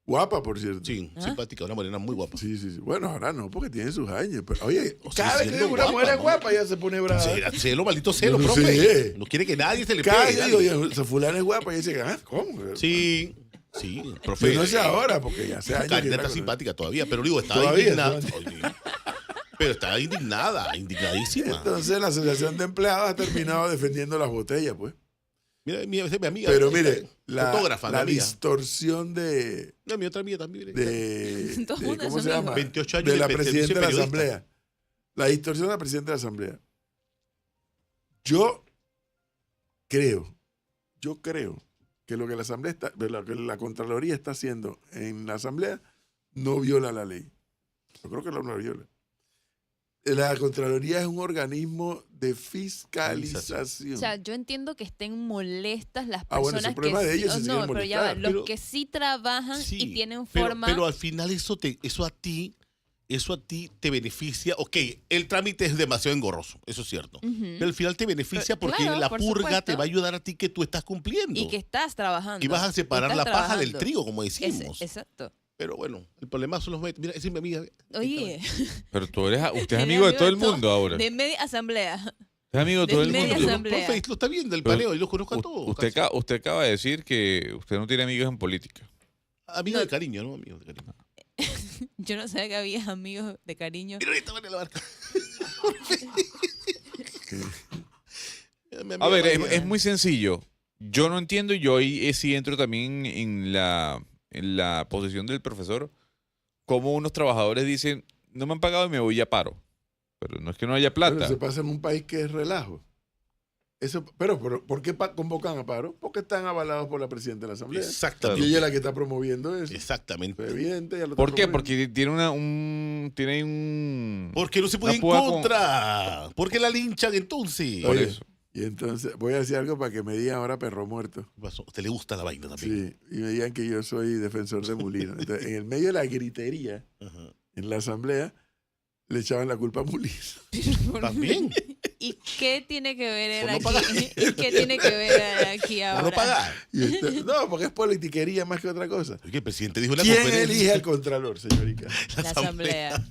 Guapa, por cierto. Sí, ¿Ah? simpática, una morena muy guapa. Sí. Bueno, ahora no, porque tiene sus años. Pero, oye, O cada sea, vez que siendo una mujer es guapa, guapa, ya se pone brava. Celo, maldito celo, Yo no profe. sé. No quiere que nadie se le Cada pegue. vez digo, oye, esa fulana es guapa, y dice, ¿cómo? Sí, profe. Pero no sé ahora, porque ya hace años. que Karina la está conozco. simpática todavía, pero digo, estaba Todavía, indignada. todavía. Oye, pero estaba indignadísima. Entonces la Asociación de Empleados ha terminado defendiendo las botellas, pues. Mira, esa es mi amiga. Pero mire, fotógrafa, mi la amiga. distorsión de, No, mi otra amiga también. Todos de- juntos ¿cómo se son llama? amigos. 28 años De la de presidenta de la periodista. Asamblea. La distorsión de la presidenta de la Asamblea. Yo creo que lo que la Asamblea está, lo que la Contraloría está haciendo en la Asamblea no viola la ley. Yo creo que no la viola. La Contraloría es un organismo de fiscalización. O sea, yo entiendo que estén molestas las Ah, bueno, personas eso es problema que de ellos si sí- se no, quieren pero ya va, molestar. los Pero- que sí trabajan Sí, y tienen pero- forma. Pero al final eso a ti te beneficia. Ok, el trámite es demasiado engorroso, eso es cierto. Ujú. Pero al final te beneficia Pero, porque claro, la por purga supuesto. te va a ayudar a ti que tú estás cumpliendo. Y que estás trabajando. Y vas a separar Estás la paja del trabajando. trigo, como decimos. Exacto. Pero bueno, el problema son los medios. Mira, esa es mi amiga. Oye, Pero usted es eres amigo de todo el todo- mundo ahora. de media asamblea. Usted es amigo de todo de el media mundo. asamblea. Profe, lo está viendo el Pero paneo y los conozco a todos. Usted acaba de decir que usted no tiene amigos en política. Amigos No. de cariño, ¿no? Amigos de cariño. Yo no sabía que había amigos de cariño. Mira, ahorita van a la barca. A ver, es muy sencillo. Yo no entiendo y yo ahí sí entro también en la posición del profesor, como unos trabajadores dicen, no me han pagado y me voy a paro. Pero no es que no haya Pero plata. se pasa en un país que es relajo. Pero ¿por qué convocan a paro? Porque están avalados por la presidenta de la Asamblea. Y Exactamente. ella es la que está promoviendo eso. Exactamente. Fue evidente, ella lo está ¿Por qué? promoviendo. Porque tiene un... Porque no se puede Una en púa con- contra. Porque la linchan entonces. Por Oye, eso. Y entonces voy a decir algo para que me digan ahora perro muerto. ¿Qué pasó? ¿A usted le gusta la vaina también? Sí, y me digan que yo soy defensor de Mulino. Entonces, en el medio de la gritería, Ajá. en la Asamblea, le echaban la culpa a Mulino. También. ¿Y qué tiene que ver él Por no aquí? pagar. ¿Y qué tiene que ver aquí Por ahora? no pagar. No, porque es politiquería más que otra cosa. Oye, el presidente dijo en la ¿Quién conferencia. elige al Contralor, señorica? La asamblea.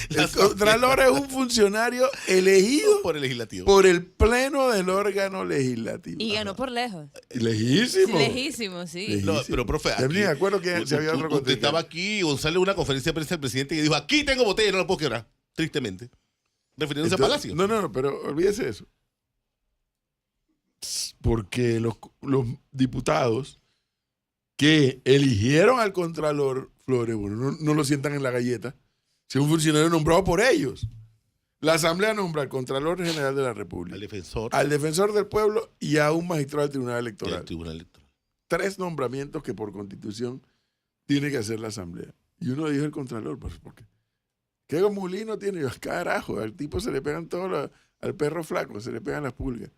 La El Contralor es un funcionario elegido por el legislativo. por el pleno del órgano legislativo. Y ganó por lejos. Lejísimo. Lejísimo, sí. Lejísimo. No, pero profe, Ya ni me acuerdo que si había otro usted contrincante. estaba aquí y Gonzalo en una conferencia de prensa del presidente que dijo, aquí tengo botella y no la puedo quebrar. Tristemente. Refiriéndose a Entonces, Palacio. No, pero olvídese eso. Porque los diputados que eligieron al Contralor Flores, bueno, no lo sientan en la galleta, si es un funcionario nombrado por ellos. La Asamblea nombra al Contralor General de la República, Al defensor al Defensor del Pueblo y a un magistrado del Tribunal del Electoral. Tribunal Electoral. 3 nombramientos que por Constitución tiene que hacer la Asamblea. Y uno dijo el Contralor, pues, ¿por qué? ¿Qué Mulino tiene? Yo, carajo, al tipo se le pegan al perro flaco, se le pegan las pulgas.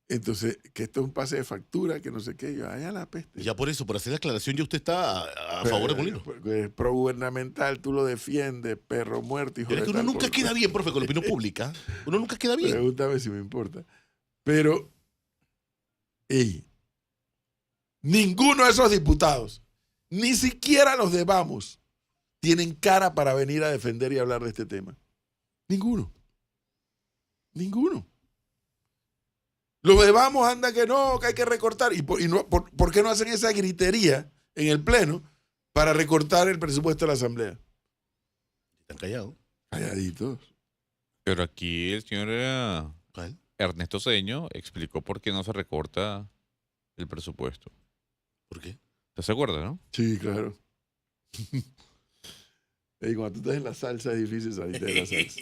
Entonces, que esto es un pase de factura, que no sé qué, yo, allá la peste. Y ya por eso, por hacer la aclaración, ya usted está a favor de Molino. Es pro-gubernamental, tú lo defiendes, perro muerto, hijo Pero es de que uno tal nunca por- queda bien, profe, con la opinión pública. Uno nunca queda bien. Pregúntame si me importa. Pero, ninguno de esos diputados, ni siquiera los de Vamos, tienen cara para venir a defender y hablar de este tema. Ninguno. Ninguno. Los de Vamos anda que no, que hay que recortar. ¿Por qué no hacen esa gritería en el Pleno para recortar el presupuesto de la Asamblea? Están callados. Calladitos. Pero aquí el señor ¿Cuál? Ernesto Cedeño explicó por qué no se recorta el presupuesto. ¿Por qué? ¿Usted se acuerda, no? Sí, claro. Ey, cuando tú estás en la salsa es difícil salirte de la salsa.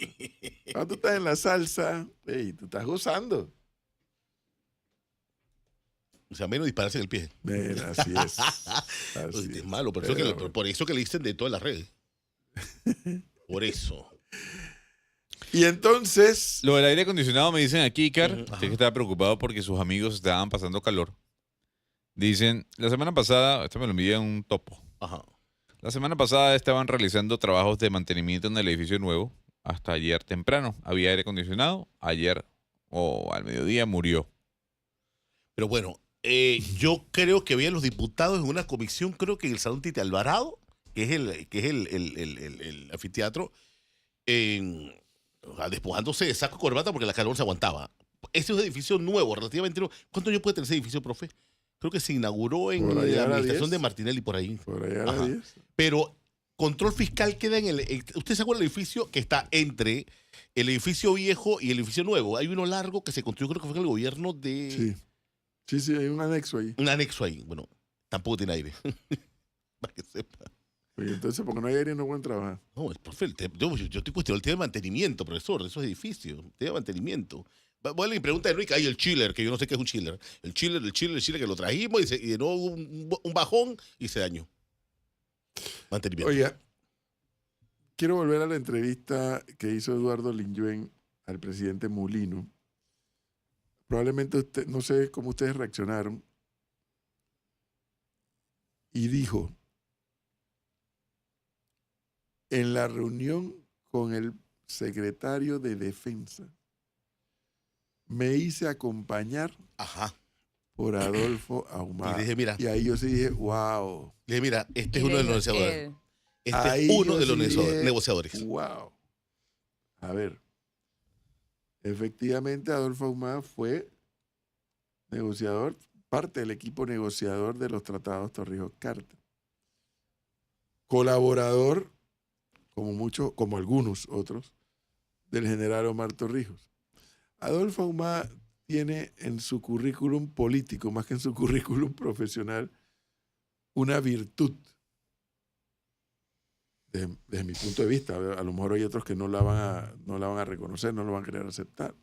Cuando tú estás en la salsa, ey, tú estás gozando. O sea, menos dispararse en el pie. Mira, así es. Oye, Así es malo, por eso, que, Pero- por eso que le dicen de todas las redes. Por eso. Y entonces, Lo del aire acondicionado me dicen aquí, Icar, Ujú, usted ajá. que estaba preocupado porque sus amigos estaban pasando calor. Dicen, la semana pasada, esto me lo envía un topo. Ajá. La semana pasada estaban realizando trabajos de mantenimiento en el edificio nuevo. Hasta ayer temprano. Había aire acondicionado. Ayer o al mediodía murió. Pero bueno, yo creo que había los diputados en una comisión, creo que en el Salón Tite Alvarado, que es el anfiteatro, o sea, despojándose de saco y corbata porque la calor se aguantaba. Ese es un edificio nuevo, relativamente nuevo. ¿Cuántos años puede tener ese edificio, profe? Creo que se inauguró en Por allá la a la administración 10. de Martinelli por ahí. por allá a las Ajá. 10. Pero control fiscal queda en ¿usted se acuerda del edificio que está entre el edificio viejo y el edificio nuevo? Hay uno largo que se construyó, creo que fue en el gobierno de... Sí. Sí, hay un anexo ahí. Un anexo ahí. Bueno, tampoco tiene aire. Para que sepa. Oye, entonces, porque no hay aire, no pueden trabajar. No, es profe, yo estoy cuestionando el tema de mantenimiento, profesor, de esos edificios. El tema de mantenimiento. Bueno, y pregunta de Enrique, hay el chiller, que yo no sé qué es un chiller. El chiller que lo trajimos y de nuevo hubo un bajón y se dañó. Mantenimiento. Oiga, quiero volver a la entrevista que hizo Eduardo Linjuen al presidente Mulino. Probablemente usted, no sé cómo ustedes reaccionaron. Y dijo, en la reunión con el secretario de Defensa, me hice acompañar Ajá. por Adolfo Ahumada. Y dije, mira, Y ahí yo sí dije, wow. este es uno de los negociadores. Él. Este Ahí es uno yo de los sí dije, negociadores. Wow. A ver. Efectivamente, Adolfo Ahumada fue negociador, parte del equipo negociador de los tratados Torrijos-Carta. Colaborador, como algunos otros, del general Omar Torrijos. Adolfo Ahumada tiene en su currículum político, más que en su currículum profesional, una virtud. Desde mi punto de vista, a lo mejor hay otros que no la van a reconocer, no lo van a querer aceptar.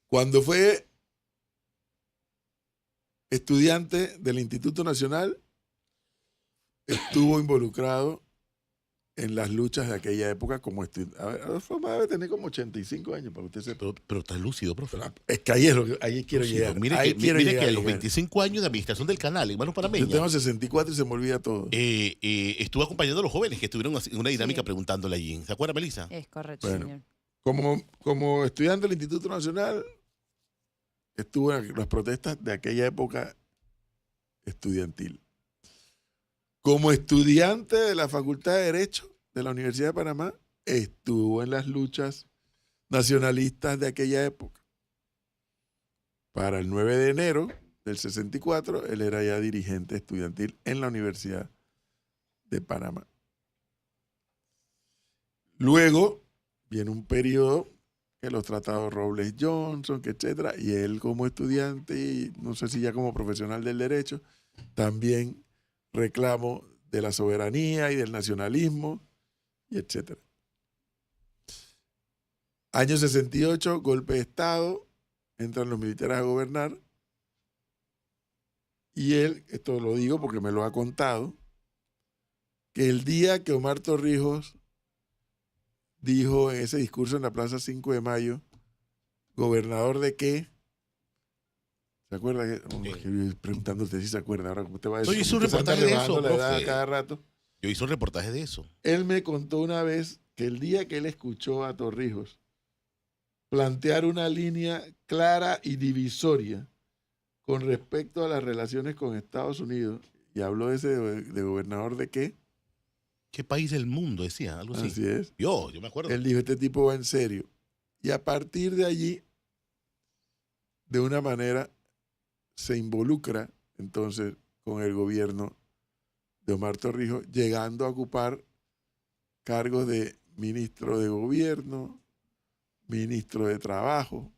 Cuando fue estudiante del Instituto Nacional, estuvo involucrado en las luchas de aquella época como estudiante. A ver, Adolfo Ahumada debe tener como 85 años, para que usted sepa. Pero está lúcido, profe. Es que ahí quiero Sí, llegar. Mire, Ahí que, quiero mire llegar, que a los llegar. 25 años de administración del canal, hermano Panameña, Yo tengo 64 y se me olvida todo. estuve acompañando a los jóvenes que estuvieron en una dinámica Sí. preguntándole allí. ¿Se acuerda, Melissa? Es correcto, Bueno. señor. Como estudiante del Instituto Nacional, estuvo en las protestas de aquella época estudiantil. Como estudiante de la Facultad de Derecho de la Universidad de Panamá, estuvo en las luchas nacionalistas de aquella época. Para el 9 de enero del 64, él era ya dirigente estudiantil en la Universidad de Panamá. Luego viene un periodo que los tratados Robles-Johnson, que etcétera, y él como estudiante, y no sé si ya como profesional del derecho, también reclamo de la soberanía y del nacionalismo, y etcétera. Año 68, golpe de Estado, entran los militares a gobernar, y él, esto lo digo porque me lo ha contado, que el día que Omar Torrijos dijo en ese discurso en la Plaza 5 de Mayo, ¿gobernador de qué? ¿Se acuerda? Preguntándote si se acuerda. Ahora usted va a decir, Yo hice un usted se anda reportaje de eso, rebajando la edad profe. cada rato. Yo hice un reportaje de eso. Él me contó una vez que el día que él escuchó a Torrijos plantear una línea clara y divisoria con respecto a las relaciones con Estados Unidos, y habló ese de gobernador de qué, ¿Qué país del mundo decía? Algo así. así es. Yo me acuerdo. Él dijo, este tipo va en serio. Y a partir de allí, de una manera, se involucra entonces con el gobierno de Omar Torrijos, llegando a ocupar cargos de ministro de gobierno, ministro de Trabajo,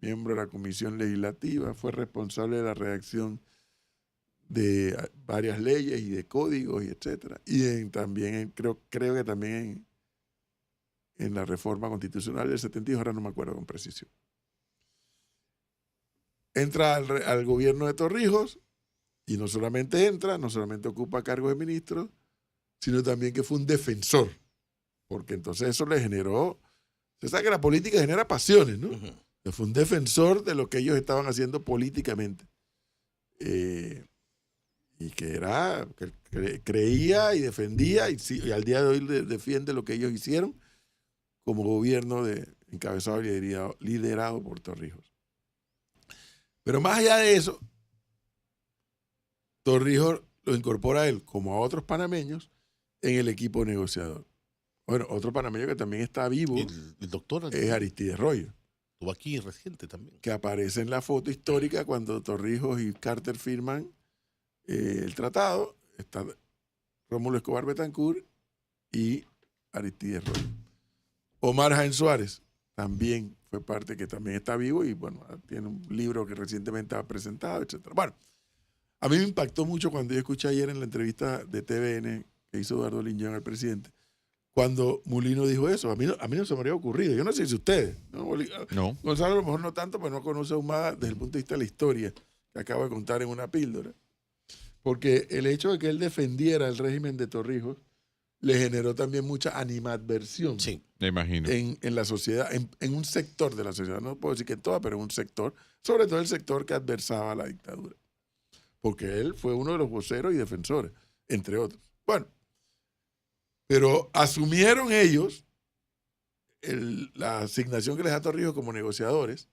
miembro de la Comisión Legislativa, fue responsable de la redacción de varias leyes y de códigos y etcétera. Y también creo que también en la reforma constitucional del 72, ahora no me acuerdo con precisión. Entra al gobierno de Torrijos y no solamente entra, no solamente ocupa cargos de ministro, sino también que fue un defensor, porque entonces eso le generó, se sabe que la política genera pasiones, ¿no? Fue un defensor de lo que ellos estaban haciendo políticamente. Y que creía y defendía, y al día de hoy defiende lo que ellos hicieron como gobierno encabezado y liderado por Torrijos. Pero más allá de eso, Torrijos lo incorpora a él, como a otros panameños, en el equipo negociador. Bueno, otro panameño que también está vivo El doctor es Aristides Royo, estuvo aquí reciente también. que aparece en la foto histórica cuando Torrijos y Carter firman el tratado. Está Rómulo Escobar Betancourt y Aristides Royo. Omar Jaén Suárez también fue parte, que también está vivo y bueno, tiene un libro que recientemente ha presentado, etc. Bueno, a mí me impactó mucho cuando yo escuché ayer en la entrevista de TVN que hizo Eduardo Lingión al presidente, cuando Mulino dijo eso. A mí no se me habría ocurrido. Yo no sé si ustedes. No. Gonzalo a lo mejor no tanto, pues no conoce a Ahumada desde el punto de vista de la historia que acabo de contar en una píldora. Porque el hecho de que él defendiera el régimen de Torrijos le generó también mucha animadversión. Sí. Me imagino. En la sociedad, en un sector de la sociedad, no puedo decir que en toda, pero en un sector, sobre todo el sector que adversaba a la dictadura. Porque él fue uno de los voceros y defensores, entre otros. Bueno, pero asumieron ellos la asignación que les da Torrijos como negociadores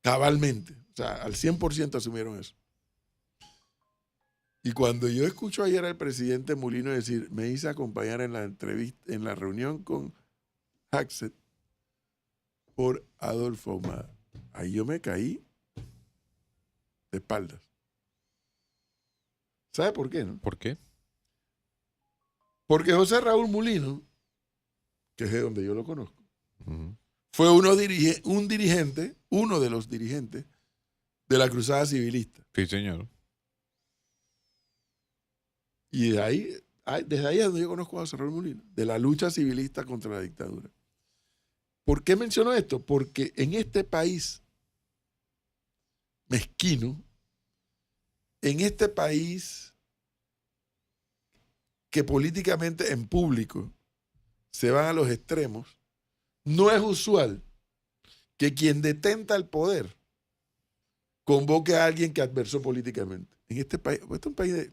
cabalmente, o sea, al 100% asumieron eso. Y cuando yo escucho ayer al presidente Mulino decir, me hice acompañar en la entrevista, en la reunión con Haxet por Adolfo Ahumada, ahí yo me caí de espaldas. ¿Sabe por qué, no? ¿Por qué? Porque José Raúl Mulino, que es de donde yo lo conozco, Ujú. fue uno de los dirigentes de la Cruzada Civilista. Sí, señor. Y desde ahí es donde yo conozco a José Raúl Mulino, de la lucha civilista contra la dictadura. ¿Por qué menciono esto? Porque en este país mezquino, en este país que políticamente en público se van a los extremos, no es usual que quien detenta el poder convoque a alguien que adversó políticamente. En este país, este es un país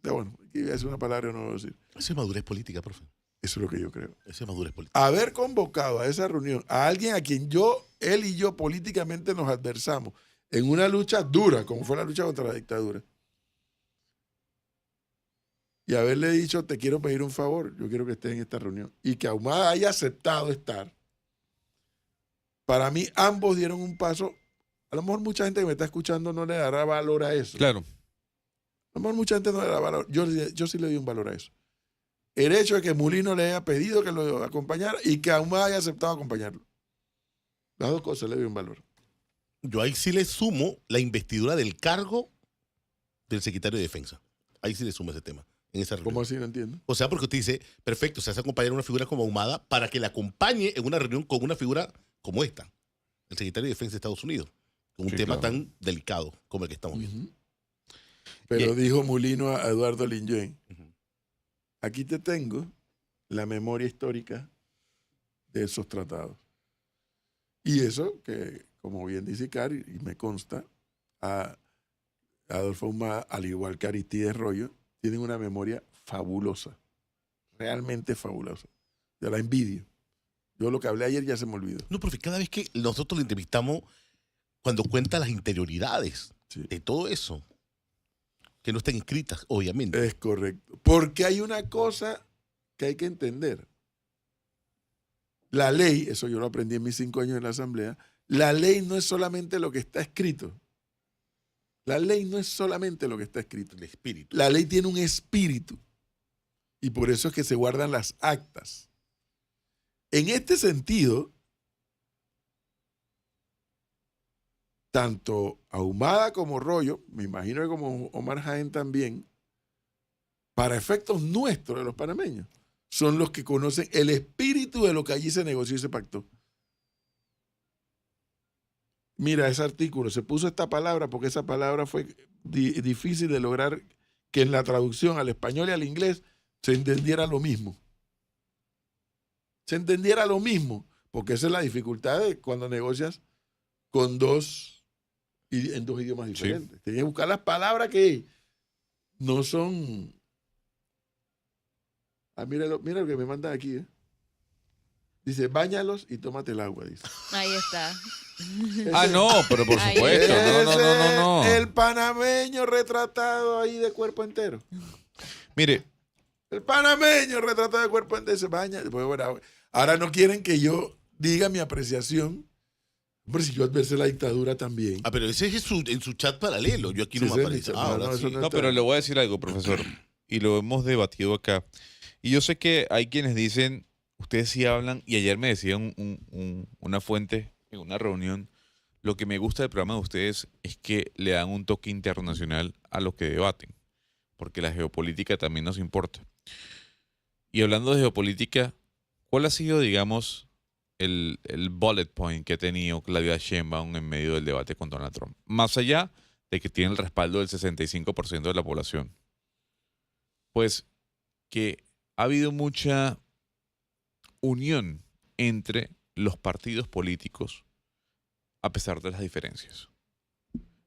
bueno, aquí voy a decir una palabra y no lo voy a decir. Eso es madurez política, profe. Eso es lo que yo creo. Eso es madurez política. Haber convocado a esa reunión a alguien a quien él y yo políticamente nos adversamos en una lucha dura, como fue la lucha contra la dictadura, y haberle dicho, te quiero pedir un favor, yo quiero que estés en esta reunión, y que Ahumada haya aceptado estar, para mí ambos dieron un paso. A lo mejor mucha gente que me está escuchando no le dará valor a eso. Claro. A lo mejor mucha gente no le da valor. Yo sí le doy un valor a eso. El hecho de que Mulino le haya pedido que lo acompañara y que Ahumada haya aceptado acompañarlo. Las dos cosas le doy un valor. Yo ahí sí le sumo la investidura del cargo del secretario de Defensa. Ahí sí le sumo ese tema, en esa reunión. ¿Cómo así? No entiendo. O sea, porque usted dice, perfecto, se hace acompañar a una figura como Ahumada para que le acompañe en una reunión con una figura como esta, el secretario de Defensa de Estados Unidos, con un Sí, tema claro. tan delicado como el que estamos viendo. Uh-huh. Pero dijo Mulino a Eduardo Lingión, Ujú. aquí te tengo la memoria histórica de esos tratados. Y eso que, como bien dice Cari, y me consta, a Adolfo Ahumada, al igual que Aristides Royo, tienen una memoria fabulosa, realmente fabulosa. Yo la envidio. Yo lo que hablé ayer ya se me olvidó. No, profe, cada vez que nosotros le entrevistamos, cuando cuenta las interioridades Sí. de todo eso, que no están escritas, obviamente. Es correcto. Porque hay una cosa que hay que entender. La ley, eso yo lo aprendí en mis 5 años en la Asamblea, la ley no es solamente lo que está escrito. La ley no es solamente lo que está escrito. El espíritu. La ley tiene un espíritu. Y por eso es que se guardan las actas. En este sentido, tanto Ahumada como Rollo, me imagino que como Omar Jaén también, para efectos nuestros de los panameños, son los que conocen el espíritu de lo que allí se negoció y se pactó. Mira, ese artículo, se puso esta palabra porque esa palabra fue difícil de lograr que en la traducción al español y al inglés se entendiera lo mismo. Se entendiera lo mismo, porque esa es la dificultad de cuando negocias con en dos idiomas diferentes. Sí. Tienes que buscar las palabras que no son... Ah, mira lo que me mandan aquí, Dice, báñalos y tómate el agua, dice. Ahí está. No, pero por supuesto. No. El panameño retratado ahí de cuerpo entero. Mire. El panameño retratado de cuerpo entero se baña. Pues, bueno, ahora no quieren que yo diga mi apreciación. Hombre, si yo adverse la dictadura también. Pero ese es en su chat paralelo. Yo aquí no me aparece. No, pero le voy a decir algo, profesor. Y lo hemos debatido acá. Y yo sé que hay quienes dicen, ustedes sí hablan, y ayer me decía una fuente en una reunión, lo que me gusta del programa de ustedes es que le dan un toque internacional a lo que debaten, porque la geopolítica también nos importa. Y hablando de geopolítica, ¿cuál ha sido, digamos, el bullet point que ha tenido Claudia Sheinbaum en medio del debate con Donald Trump? Más allá de que tiene el respaldo del 65% de la población. Pues que ha habido mucha unión entre los partidos políticos a pesar de las diferencias.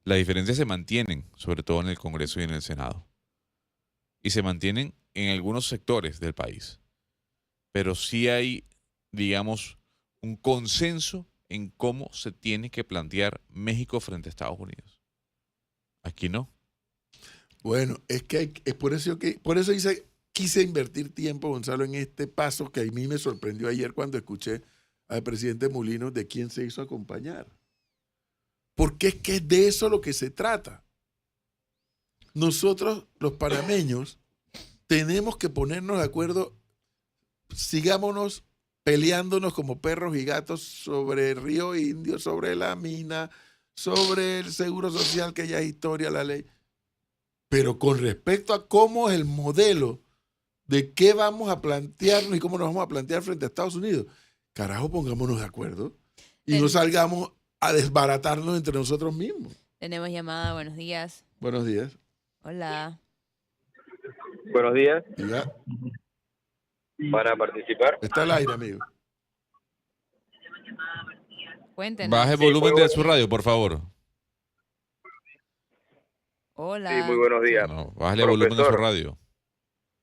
Las diferencias se mantienen, sobre todo en el Congreso y en el Senado. Y se mantienen en algunos sectores del país. Pero sí hay, digamos, un consenso en cómo se tiene que plantear México frente a Estados Unidos. Aquí no. Bueno, es que es por eso quise invertir tiempo, Gonzalo, en este paso que a mí me sorprendió ayer cuando escuché al presidente Mulino de quién se hizo acompañar. Porque es que es de eso lo que se trata. Nosotros, los panameños, tenemos que ponernos de acuerdo, sigámonos peleándonos como perros y gatos sobre el río Indio, sobre la mina, sobre el seguro social, que ya es historia, la ley. Pero con respecto a cómo es el modelo de qué vamos a plantearnos y cómo nos vamos a plantear frente a Estados Unidos, carajo, pongámonos de acuerdo y no salgamos a desbaratarnos entre nosotros mismos. Tenemos llamada, buenos días. Buenos días. Hola. Buenos días. Diga. Para participar. Está al aire, amigo. Cuéntenos. Baje el volumen de su radio, por favor. Hola. Sí, muy buenos días. No, bájale el volumen de su radio.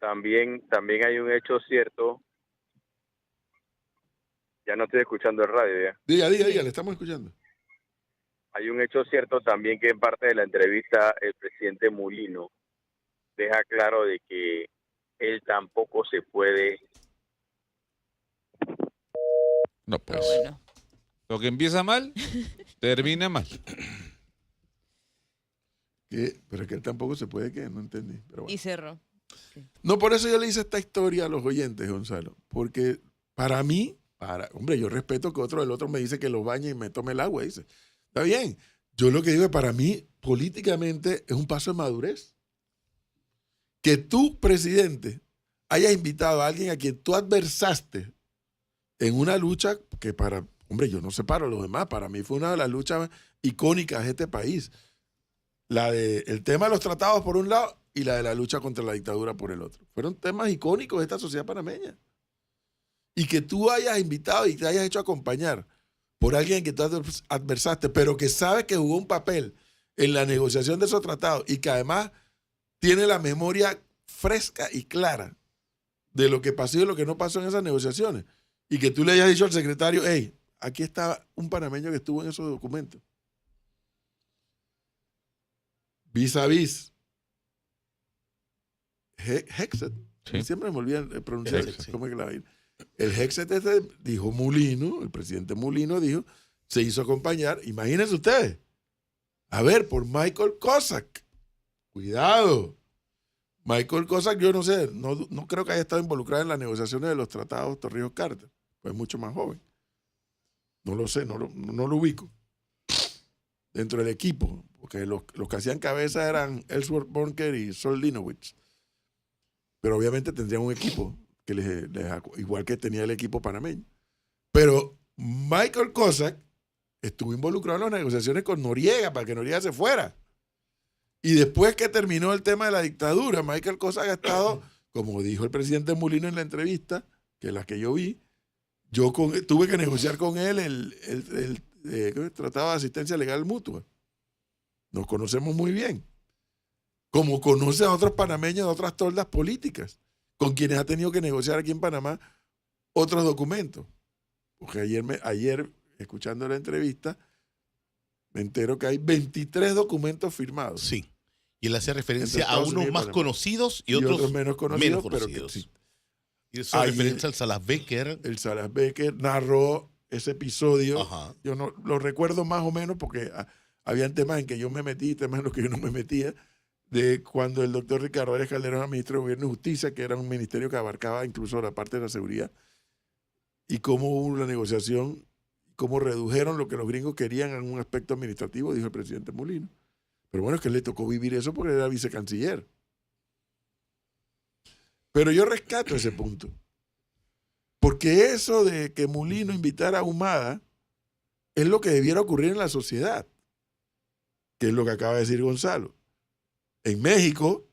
También hay un hecho cierto. Ya no estoy escuchando el radio ya. Diga, le estamos escuchando. Hay un hecho cierto también que en parte de la entrevista el presidente Mulino deja claro de que él tampoco se puede. No, pues. Bueno. Lo que empieza mal, termina mal. Pero es que él tampoco se puede, que no entendí. Pero bueno. Y cerró. Sí. No, por eso yo le hice esta historia a los oyentes, Gonzalo. Porque para mí, hombre, yo respeto que el otro me dice que lo bañe y me tome el agua, dice. Está bien. Yo lo que digo es, para mí, políticamente, es un paso de madurez. Que tú, presidente, hayas invitado a alguien a quien tú adversaste en una lucha que hombre, yo no separo a los demás, para mí fue una de las luchas icónicas de este país. El tema de los tratados por un lado y la de la lucha contra la dictadura por el otro. Fueron temas icónicos de esta sociedad panameña. Y que tú hayas invitado y te hayas hecho acompañar por alguien que tú adversaste, pero que sabe que jugó un papel en la negociación de esos tratados y que además tiene la memoria fresca y clara de lo que pasó y de lo que no pasó en esas negociaciones. Y que tú le hayas dicho al secretario, hey, aquí está un panameño que estuvo en esos documentos. Vis a vis. Hexet. Sí. Siempre me olvidan pronunciar. Hexet. ¿Cómo es que la vaina? El Hexet dijo Mulino, el presidente Mulino dijo, se hizo acompañar, imagínense ustedes, a ver, por Michael Cossack. Cuidado. Michael Cossack, yo no sé, no creo que haya estado involucrado en las negociaciones de los tratados Torrijos-Carter. es mucho más joven. No lo sé, no lo ubico. Dentro del equipo, porque los que hacían cabeza eran Ellsworth Bunker y Sol Linowitz. Pero obviamente tendrían un equipo que igual que tenía el equipo panameño. Pero Michael Cossack estuvo involucrado en las negociaciones con Noriega para que Noriega se fuera. Y después que terminó el tema de la dictadura, Michael Cossack ha estado, como dijo el presidente Mulino en la entrevista, que es la que yo vi, tuve que negociar con él el Tratado de Asistencia Legal Mutua. Nos conocemos muy bien. Como conoce a otros panameños de otras toldas políticas, con quienes ha tenido que negociar aquí en Panamá otros documentos. Porque ayer, escuchando la entrevista, me entero que hay 23 documentos firmados. Sí. Y él hace referencia a Estados unos Unidos y más Panamá. conocidos y otros menos conocidos, pero que conocidos. sí. Y eso hace referencia al Salas Becker. El Salas Becker narró ese episodio. Ajá. Yo no lo recuerdo más o menos porque habían temas en que yo me metí, temas en los que yo no me metía, de cuando el doctor Ricardo Arias Calderón era ministro de Gobierno y Justicia, que era un ministerio que abarcaba incluso la parte de la seguridad, y cómo hubo la negociación, cómo redujeron lo que los gringos querían en un aspecto administrativo, dijo el presidente Mulino. Pero bueno, es que le tocó vivir eso porque era vicecanciller. Pero yo rescato ese punto. Porque eso de que Mulino invitara a Humada es lo que debiera ocurrir en la sociedad, que es lo que acaba de decir Gonzalo. En México,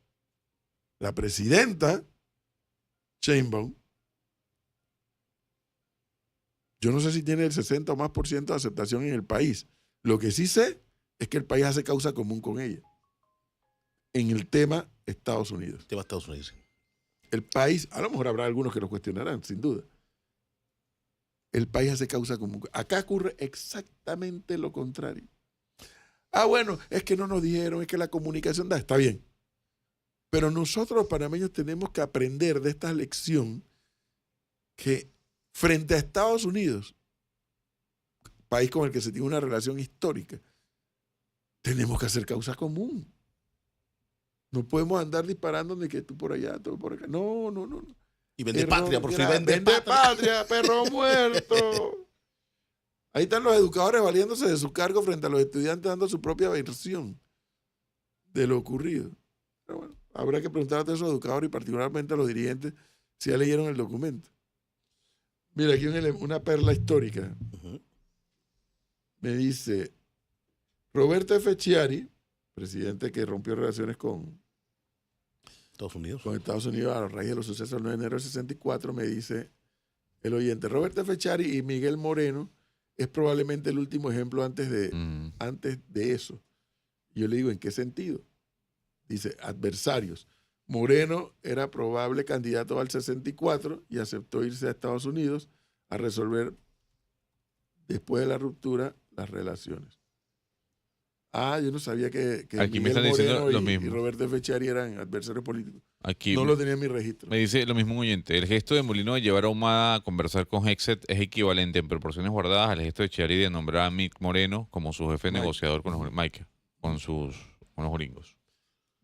la presidenta Sheinbaum, yo no sé si tiene el 60 o más por ciento de aceptación en el país. Lo que sí sé es que el país hace causa común con ella en el tema Estados Unidos. Tema Estados Unidos. El país, a lo mejor habrá algunos que lo cuestionarán, sin duda. El país hace causa común. Acá ocurre exactamente lo contrario. Bueno, es que no nos dijeron, es que la comunicación está bien. Pero nosotros los panameños tenemos que aprender de esta lección que frente a Estados Unidos, país con el que se tiene una relación histórica, tenemos que hacer causa común. No podemos andar disparando de que tú por allá, tú por acá. No. Y vende patria, por fin vende patria, perro muerto. Ahí están los educadores valiéndose de su cargo frente a los estudiantes dando su propia versión de lo ocurrido. Pero bueno, habrá que preguntar a todos esos educadores y particularmente a los dirigentes si ya leyeron el documento. Mira, aquí una perla histórica. Uh-huh. Me dice Roberto F. Chiari, presidente que rompió relaciones con Estados Unidos a raíz de los sucesos del 9 de enero del 64, me dice el oyente, Roberto F. Chiari y Miguel Moreno es probablemente el último ejemplo antes de eso. Y yo le digo, ¿en qué sentido? Dice, adversarios. Moreno era probable candidato al 64 y aceptó irse a Estados Unidos a resolver, después de la ruptura, las relaciones. Yo no sabía que Aquí me Miguel están diciendo Moreno lo y mismo. Roberto F. Chiari eran adversarios políticos. Aquí No lo tenía en mi registro. me dice lo mismo un oyente. El gesto de Mulino de llevar a Humada a conversar con Hexet es equivalente en proporciones guardadas al gesto de Chiari de nombrar a Mick Moreno como su jefe negociador con los con los gringos.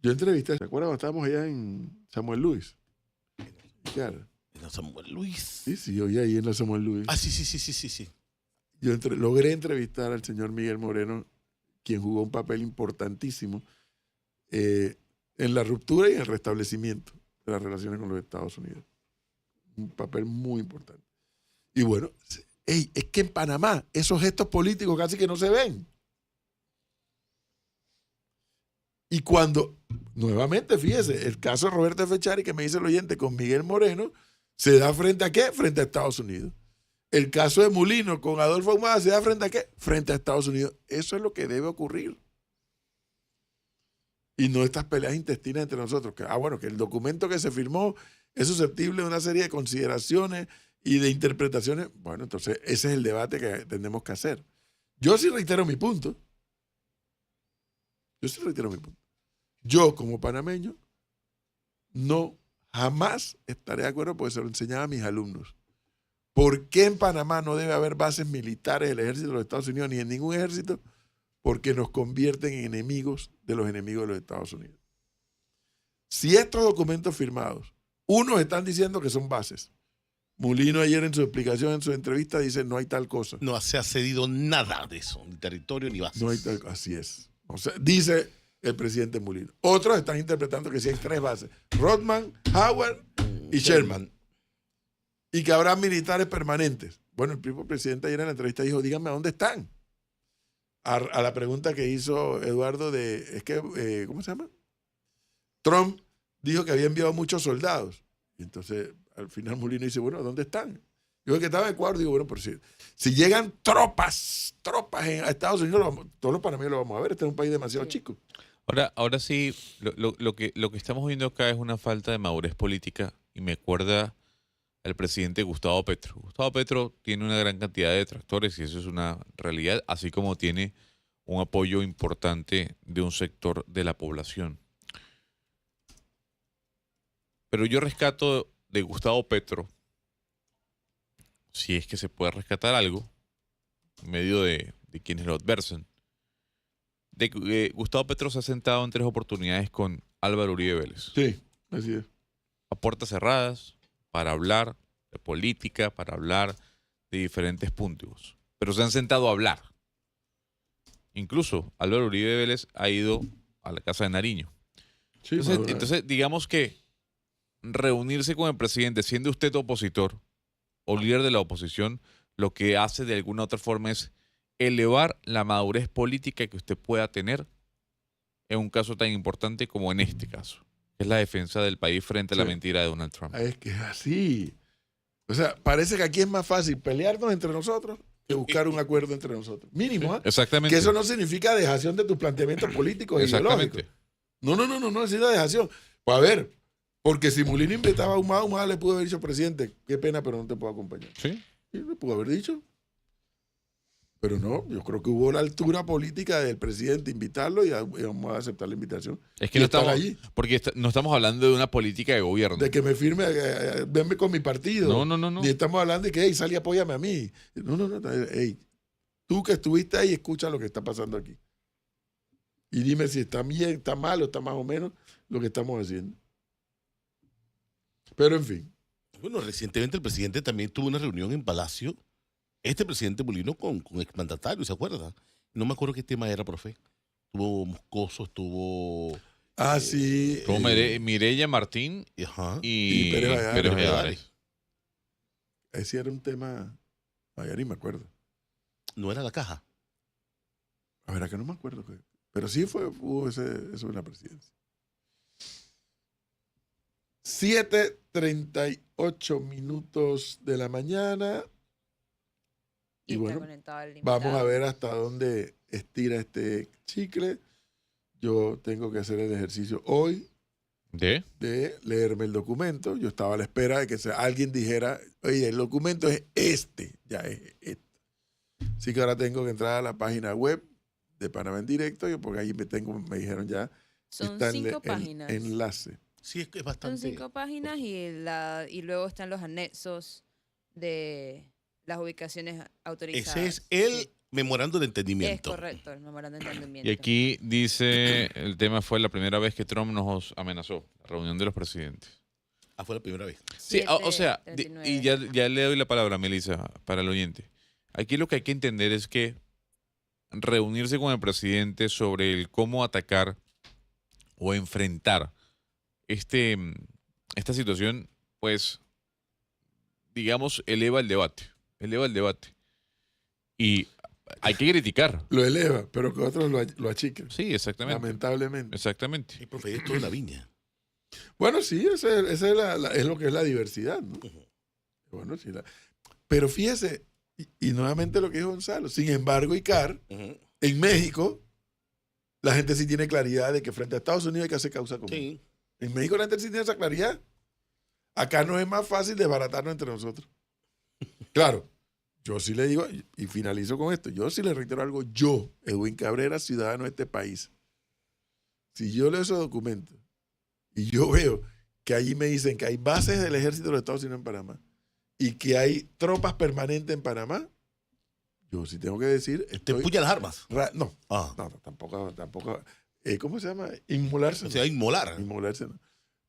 Yo entrevisté, ¿se acuerdan cuando estábamos allá en Samuel Luis? Claro. En Samuel Luis. Sí, oí ahí en la Samuel Luis. Sí. Yo logré entrevistar al señor Miguel Moreno, quien jugó un papel importantísimo en la ruptura y en el restablecimiento de las relaciones con los Estados Unidos. Un papel muy importante. Y bueno, es que en Panamá esos gestos políticos casi que no se ven. Y cuando, nuevamente, fíjese, el caso de Roberto F. Chiari, que me dice el oyente, con Miguel Moreno, ¿se da frente a qué? Frente a Estados Unidos. El caso de Mulino con Adolfo Humada, ¿se da frente a qué? Frente a Estados Unidos. Eso es lo que debe ocurrir. Y no estas peleas intestinas entre nosotros. Que el documento que se firmó es susceptible de una serie de consideraciones y de interpretaciones. Bueno, entonces ese es el debate que tenemos que hacer. Yo sí reitero mi punto. Yo, como panameño, jamás estaré de acuerdo porque se lo enseñaba a mis alumnos. ¿Por qué en Panamá no debe haber bases militares del ejército de los Estados Unidos ni en ningún ejército? Porque nos convierten en enemigos de los Estados Unidos. Si estos documentos firmados, unos están diciendo que son bases, Mulino ayer en su explicación, en su entrevista, dice no hay tal cosa. No se ha cedido nada de eso, ni territorio ni bases. No hay tal, así es. O sea, dice el presidente Mulino. Otros están interpretando que sí hay 3 bases. Rodman, Howard y Sherman. Y que habrá militares permanentes. Bueno, el mismo presidente ayer en la entrevista dijo, díganme a dónde están. A la pregunta que hizo Eduardo ¿cómo se llama? Trump dijo que había enviado muchos soldados. Y entonces, al final Mulino dice, bueno, ¿dónde están? Yo que estaba en Ecuador, digo, bueno, por si llegan tropas a Estados Unidos, todos los panameños lo vamos a ver. Este es un país demasiado chico. Ahora sí, lo que estamos viendo acá es una falta de madurez política y me acuerda al presidente Gustavo Petro. Gustavo Petro tiene una gran cantidad de detractores y eso es una realidad, así como tiene un apoyo importante de un sector de la población. Pero yo rescato de Gustavo Petro, si es que se puede rescatar algo, en medio de quienes lo adversan, de que Gustavo Petro se ha sentado en 3 oportunidades con Álvaro Uribe Vélez. Sí, así es. A puertas cerradas, para hablar de política, para hablar de diferentes puntos. Pero se han sentado a hablar. Incluso Álvaro Uribe Vélez ha ido a la casa de Nariño. Sí, Entonces, digamos que reunirse con el presidente, siendo usted opositor o líder de la oposición, lo que hace de alguna otra forma es elevar la madurez política que usted pueda tener en un caso tan importante como en este caso, que es la defensa del país frente a la mentira de Donald Trump. Es que es así. O sea, parece que aquí es más fácil pelearnos entre nosotros que buscar un acuerdo entre nosotros. Mínimo, ¿eh? Exactamente. Que eso no significa dejación de tus planteamientos políticos e ideológicos. No necesita dejación. Pues a ver, porque si Mulino inventaba Humada le pudo haber dicho, presidente, qué pena, pero no te puedo acompañar. Sí. Y le pudo haber dicho. Pero no, yo creo que hubo la altura política del presidente invitarlo y vamos a aceptar la invitación. Es que y no estar estamos, allí. porque no estamos hablando de una política de gobierno. De que me firme, venme con mi partido. No. Ni estamos hablando de que, hey, sal y apóyame a mí. No. Hey, tú que estuviste ahí, escucha lo que está pasando aquí. Y dime si está bien, está mal o está más o menos lo que estamos haciendo. Pero en fin. Bueno, recientemente el presidente también tuvo una reunión en Palacio. Este presidente Mulino con exmandatarios, ¿se acuerda? No me acuerdo qué tema era, profe. Tuvo Moscoso, tuvo... Sí. Como Mireya Martín y Pérez Valladares. Ese era un tema... Ya ni me acuerdo. No era la caja. A ver, acá no me acuerdo. Pero sí hubo eso en la presidencia. 7:38 de la mañana. Y bueno, vamos a ver hasta dónde estira este chicle. Yo tengo que hacer el ejercicio hoy de leerme el documento. Yo estaba a la espera de que alguien dijera, oye, el documento es ya es este. Así que ahora tengo que entrar a la página web de Panamá en Directo, porque ahí me dijeron ya. Son está 5 páginas. Enlace. Sí, es que es bastante. Son 5 páginas y luego están los anexos de las ubicaciones autorizadas. Ese es el memorando de entendimiento. Es correcto, el memorando de entendimiento. Y aquí dice, el tema fue la primera vez que Trump nos amenazó, la reunión de los presidentes. Fue la primera vez. Sí, o sea, y ya le doy la palabra a Melissa para el oyente. Aquí lo que hay que entender es que reunirse con el presidente sobre el cómo atacar o enfrentar esta situación, pues, digamos, eleva el debate. Y hay que criticar. Lo eleva, pero que otros lo achiquen. Sí, exactamente. Lamentablemente. Exactamente. El profe, esto es la viña. Bueno, sí, esa es lo que es la diversidad, ¿no? Bueno, sí. Pero fíjese, y nuevamente lo que dijo Gonzalo, sin embargo, Icar, en México, la gente sí tiene claridad de que frente a Estados Unidos hay que hacer causa común. Sí. En México la gente sí tiene esa claridad. Acá no es más fácil desbaratarnos entre nosotros. Claro, yo sí le digo, y finalizo con esto, yo sí le reitero algo, yo, Edwin Cabrera, ciudadano de este país, si yo leo esos documentos y yo veo que allí me dicen que hay bases del ejército de los Estados Unidos en Panamá y que hay tropas permanentes en Panamá, yo sí tengo que decir... ¿Te empuña las armas? No, tampoco. ¿Cómo se llama? Inmolarse. O sea, inmolar. Inmolarse, no.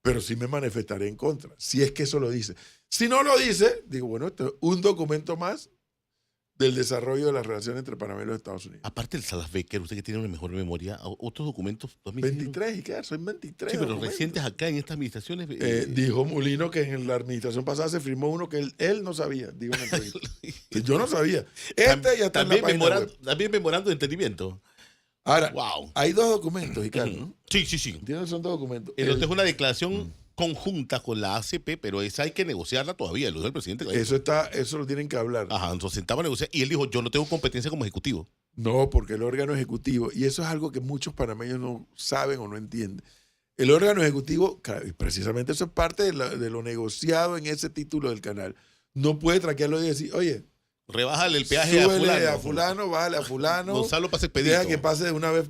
pero sí me manifestaré en contra, si es que eso lo dice. Si no lo dice, digo, bueno, esto es un documento más del desarrollo de las relaciones entre Panamá y los Estados Unidos. Aparte del Salas Becker, usted que tiene una mejor memoria, otros documentos. 23, y claro, son 23. Sí, pero documentos. recientes acá en estas administraciones. Dijo Molino que en la administración pasada se firmó uno que él no sabía, digo en la entrevista. Yo no sabía. Este ya está en la página web. También memorando de entendimiento. Ahora, Wow. hay dos documentos, Ricardo, ¿no? Sí, sí, sí. ¿Entiendes? Son dos documentos. El otro es una declaración conjunta con la ACP, pero esa hay que negociarla todavía, lo del presidente. Eso lo tienen que hablar. Ajá, nos sentamos a negociar y él dijo, yo no tengo competencia como ejecutivo. No, porque el órgano ejecutivo, y eso es algo que muchos panameños no saben o no entienden. El órgano ejecutivo, y precisamente eso es parte de lo negociado en ese título del canal. No puede traquearlo y decir, oye, Rebájale el peaje súbele a fulano, bájale a fulano. Gonzalo pase expedito. Deja que pase de una vez.